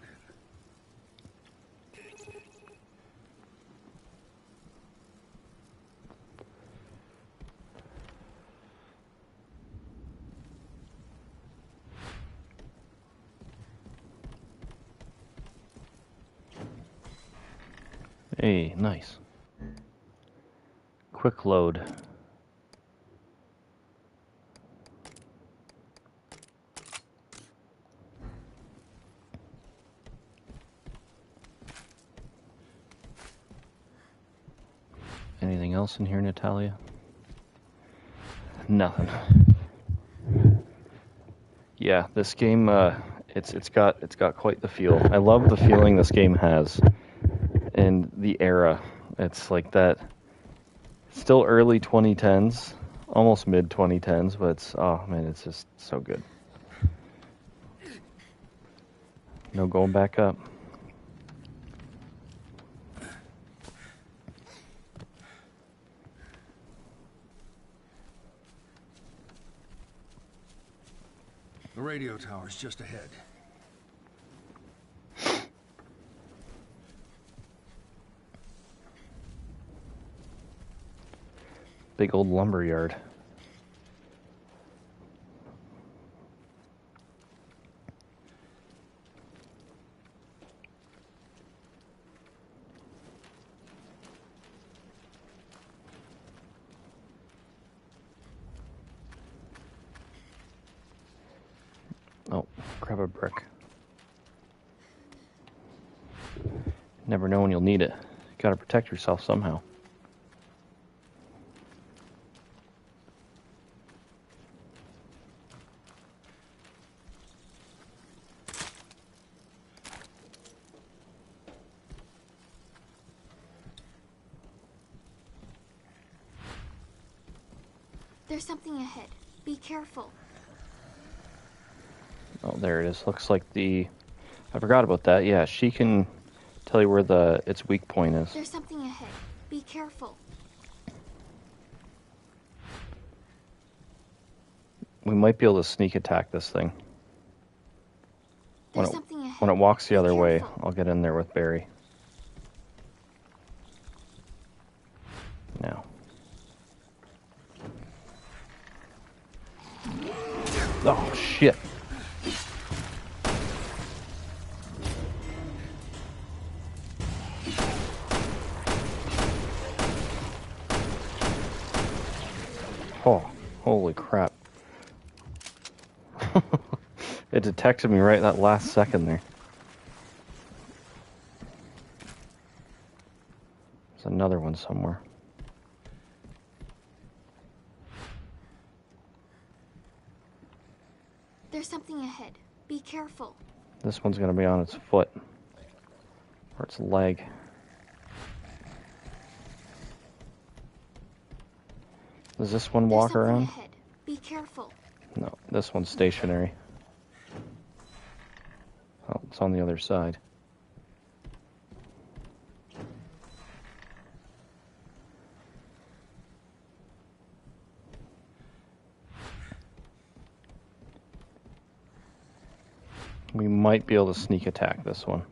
Hey, nice. Quick load. Anything else in here, Natalia? Nothing. Yeah, this game, it's got quite the feel. I love the feeling this game has, and the era. It's like that Still early 2010s, almost mid 2010s, but it's, oh man, it's just so good. No going back up. The radio tower's just ahead. Big old lumber yard. Oh, grab a brick. Never know when you'll need it. You gotta protect yourself somehow. There's something ahead. Be careful. Oh, there it is. Looks like the... I forgot about that. Yeah, she can tell you where its weak point is. There's something ahead. Be careful. We might be able to sneak attack this thing. There's something ahead. When it walks the other way, I'll get in there with Barry. Now. Oh, shit. Oh, holy crap. It detected me right that last second there. There's another one somewhere. There's something ahead. Be careful. This one's going to be on its foot. Or its leg. Does this one walk around? Ahead. Be careful. No, this one's stationary. Oh, it's on the other side. We might be able to sneak attack this one.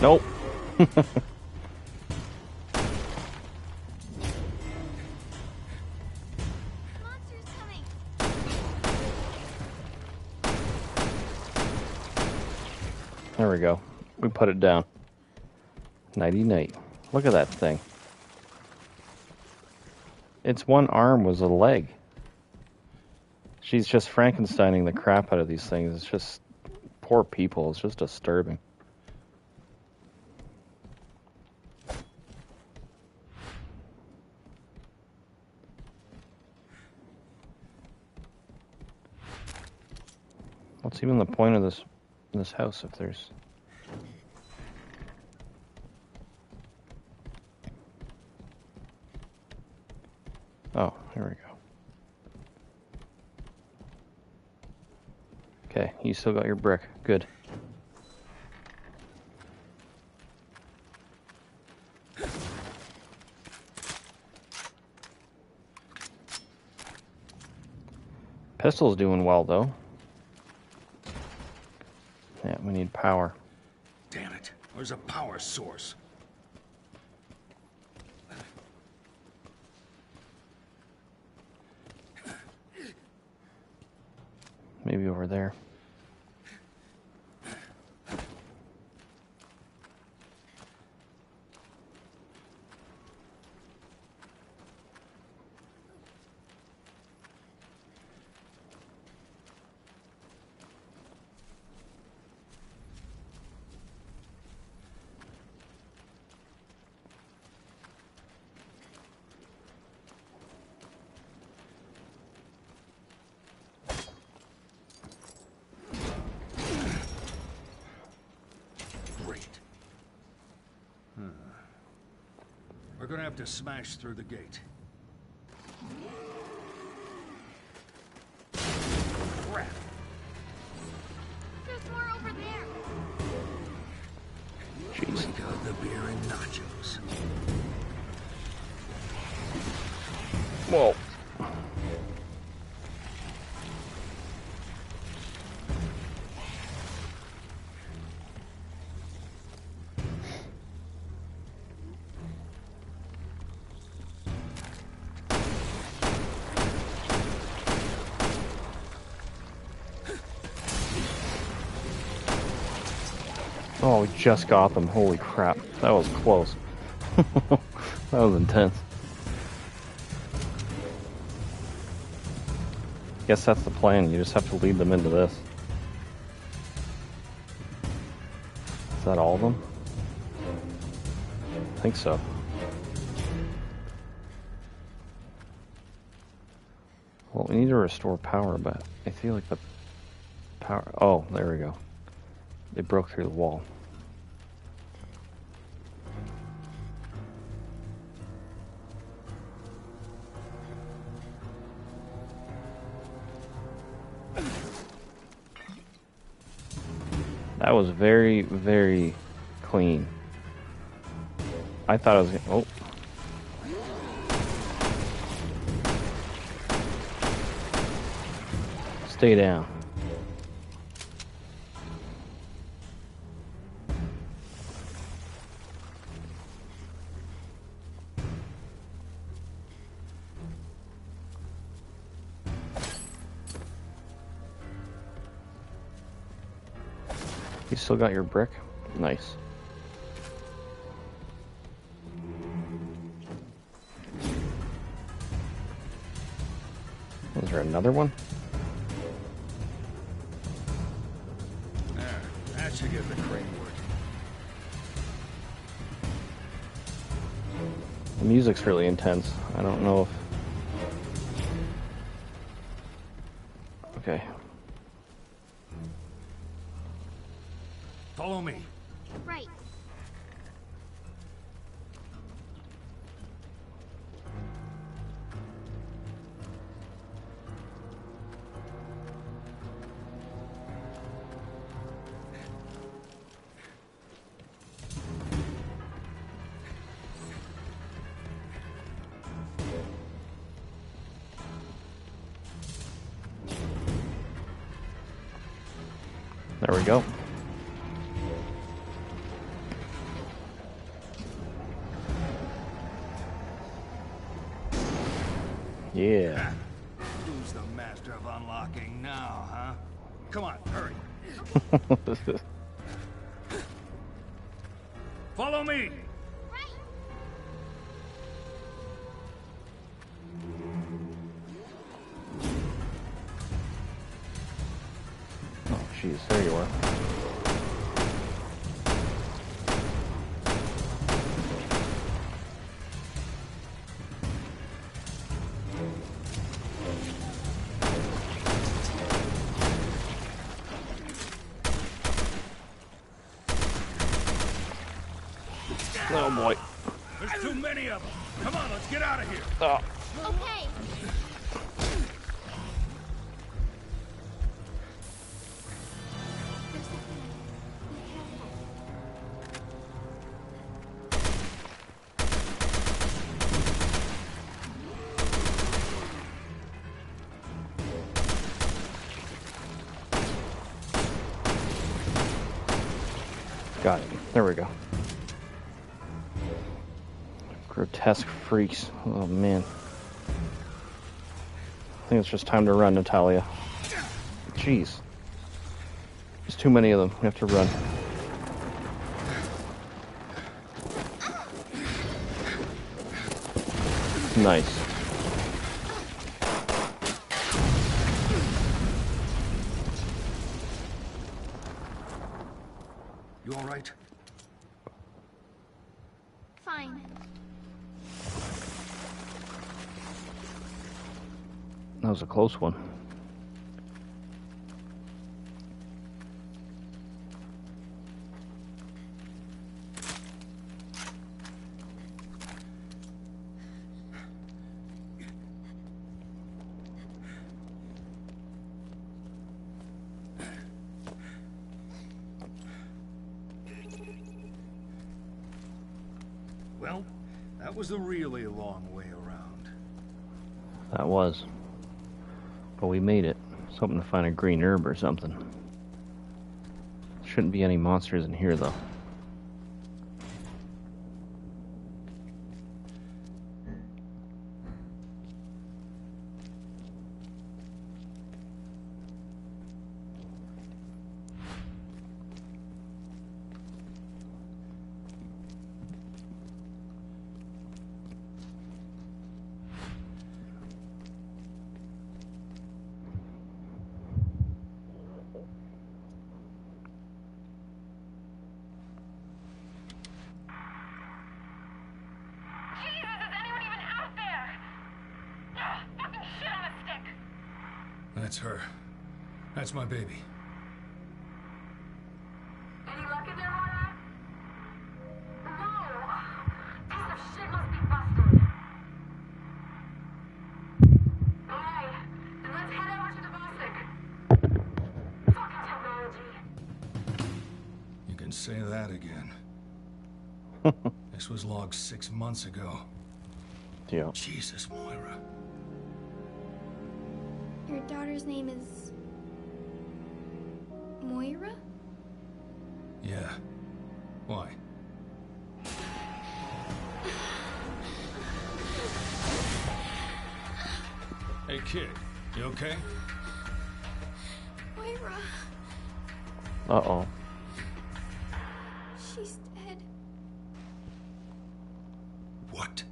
Nope. There we go. We put it down. Nighty-night. Look at that thing. Its one arm was a leg. She's just Frankensteining the crap out of these things. It's just poor people. It's just disturbing. What's even the point of this house if there's... Oh, here we go. Okay, you still got your brick. Good. Pistol's doing well, though. Yeah, we need power. Damn it. Where's a power source? Maybe over there. gonna have to smash through the gate. Crap! There's more over there. We got the beer and nachos. Whoa. Oh, we just got them. Holy crap. That was close. That was intense. Guess that's the plan. You just have to lead them into this. Is that all of them? I think so. Well, we need to restore power, but I feel like the power... Oh, there we go. They broke through the wall. That was very, very clean. I thought I was gonna... Oh. Stay down. You still got your brick? Nice. Is there another one? There, that should get the crane working. The music's really intense. I don't know if... Okay. Follow me. Right. There we go. Yeah. Who's the master of unlocking now, huh? Come on, hurry. Follow me. Oh, jeez, there you are. Oh boy. There's too many of them. Come on, let's get out of here. Oh. Okay. Got it. There we go. Grotesque freaks. Oh man. I think it's just time to run, Natalia. Jeez. There's too many of them. We have to run. Nice. You all right? Fine. That was a close one. That was a really long way around. That was. But we made it. Something to find a green herb or something. Shouldn't be any monsters in here, though. That's her. That's my baby. Any luck in there, Moira? No! Piece of shit must be busted. Alright, then let's head over to the Bostic. Fucking technology. You can say that again. This was logged 6 months ago. Yeah. Jesus, Moira. Your daughter's name is... Moira? Yeah. Why? Hey, kid. You okay? Moira. Uh-oh. She's dead. What?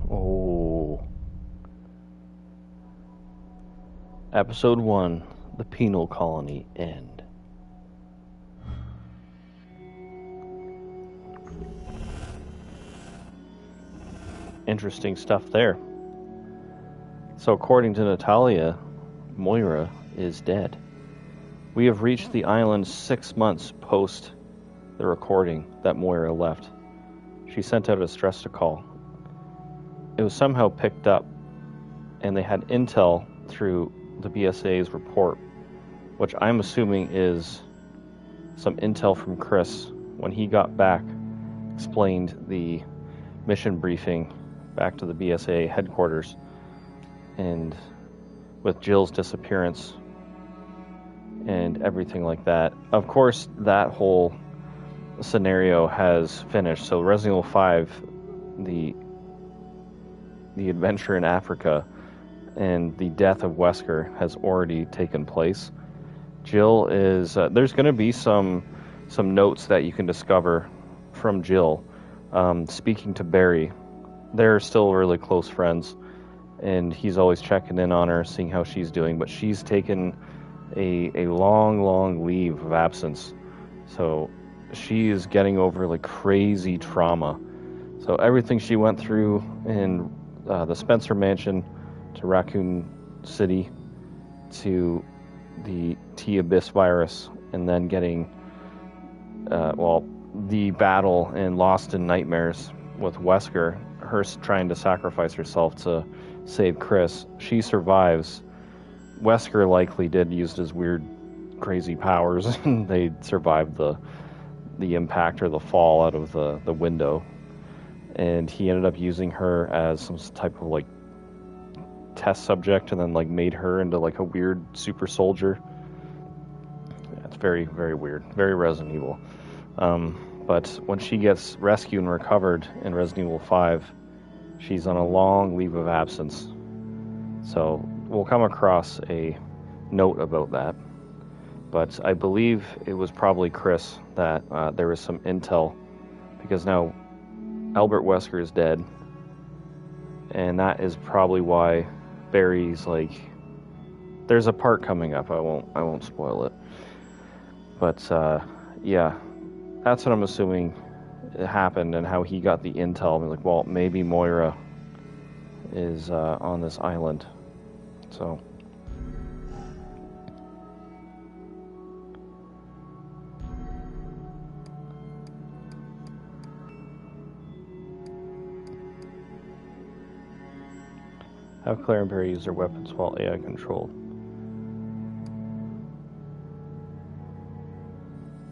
Oh. Episode 1, The Penal Colony End. Interesting stuff there. So according to Natalia, Moira is dead. We have reached the island 6 months post the recording that Moira left. She sent out a stress call. It was somehow picked up, and they had intel through the BSA's report, which I'm assuming is some intel from Chris when he got back, explained the mission briefing back to the BSA headquarters, and with Jill's disappearance and everything like that. Of course, that whole scenario has finished. So Resident Evil 5, the adventure in Africa and the death of Wesker has already taken place. Jill is there's going to be some notes that you can discover from Jill speaking to Barry. They're still really close friends, and he's always checking in on her, seeing how she's doing, but she's taken a long leave of absence. So she is getting over like crazy trauma. So everything she went through in the Spencer Mansion, to Raccoon City, to the T-Abyss virus, and then getting the battle in Lost in Nightmares with Wesker, her trying to sacrifice herself to save Chris. She survives. Wesker likely did use his weird crazy powers and they survived the impact or the fall out of the window, and he ended up using her as some type of like test subject, and then like made her into like a weird super soldier. Yeah, it's very, very weird, very Resident Evil. But when she gets rescued and recovered in Resident Evil 5, she's on a long leave of absence. So we'll come across a note about that. But I believe it was probably Chris that there was some intel, because now Albert Wesker is dead, and that is probably why Barry's like, there's a part coming up. I won't spoil it. But yeah, that's what I'm assuming happened, and how he got the intel. I'm like, well, maybe Moira is on this island. So have Claire and Barry use their weapons while AI controlled.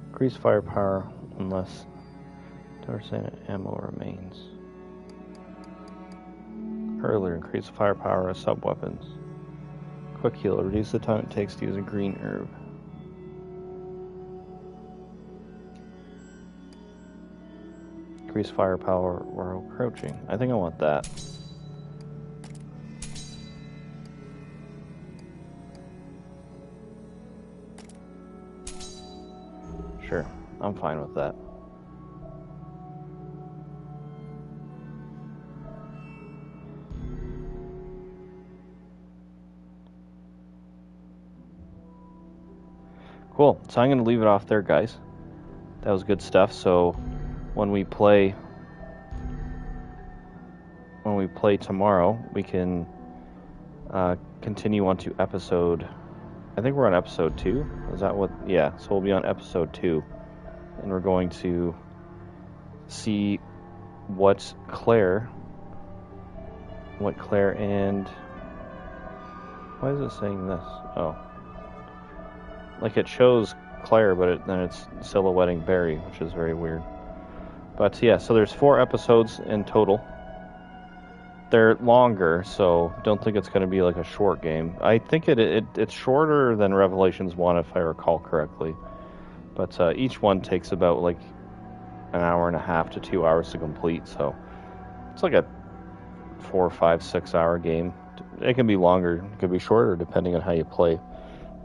Increase firepower unless Torsen ammo remains. Hurler, increase firepower of sub-weapons. Quick heal, reduce the time it takes to use a green herb. Increase firepower while crouching. I think I want that. Sure, I'm fine with that. Cool, so I'm going to leave it off there, guys. That was good stuff. So when we play tomorrow, we can continue on to episode, I think we're on episode 2. Is that what? Yeah, so we'll be on episode 2, and we're going to see what Claire and, why is it saying this? Oh, like it shows Claire, but then it's silhouetting Barry, which is very weird. But yeah, so there's 4 episodes in total. They're longer, so don't think it's going to be like a short game. I think it's shorter than Revelations 1, if I recall correctly. But each one takes about like an hour and a half to 2 hours to complete, so it's like a 4, 5, 6 hour game. It can be longer, it could be shorter, depending on how you play.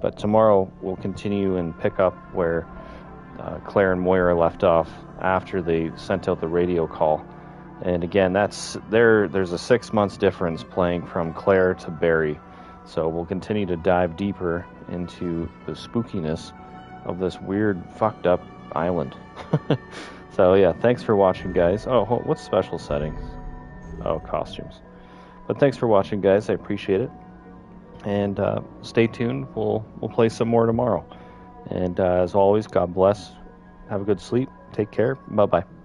But tomorrow we'll continue and pick up where Claire and Moira left off after they sent out the radio call. And again, there's a 6 months difference playing from Claire to Barry. So we'll continue to dive deeper into the spookiness of this weird, fucked up island. So yeah, thanks for watching, guys. Oh, what's special settings? Oh, costumes. But thanks for watching, guys. I appreciate it. And stay tuned. We'll play some more tomorrow. And as always, God bless. Have a good sleep. Take care. Bye-bye.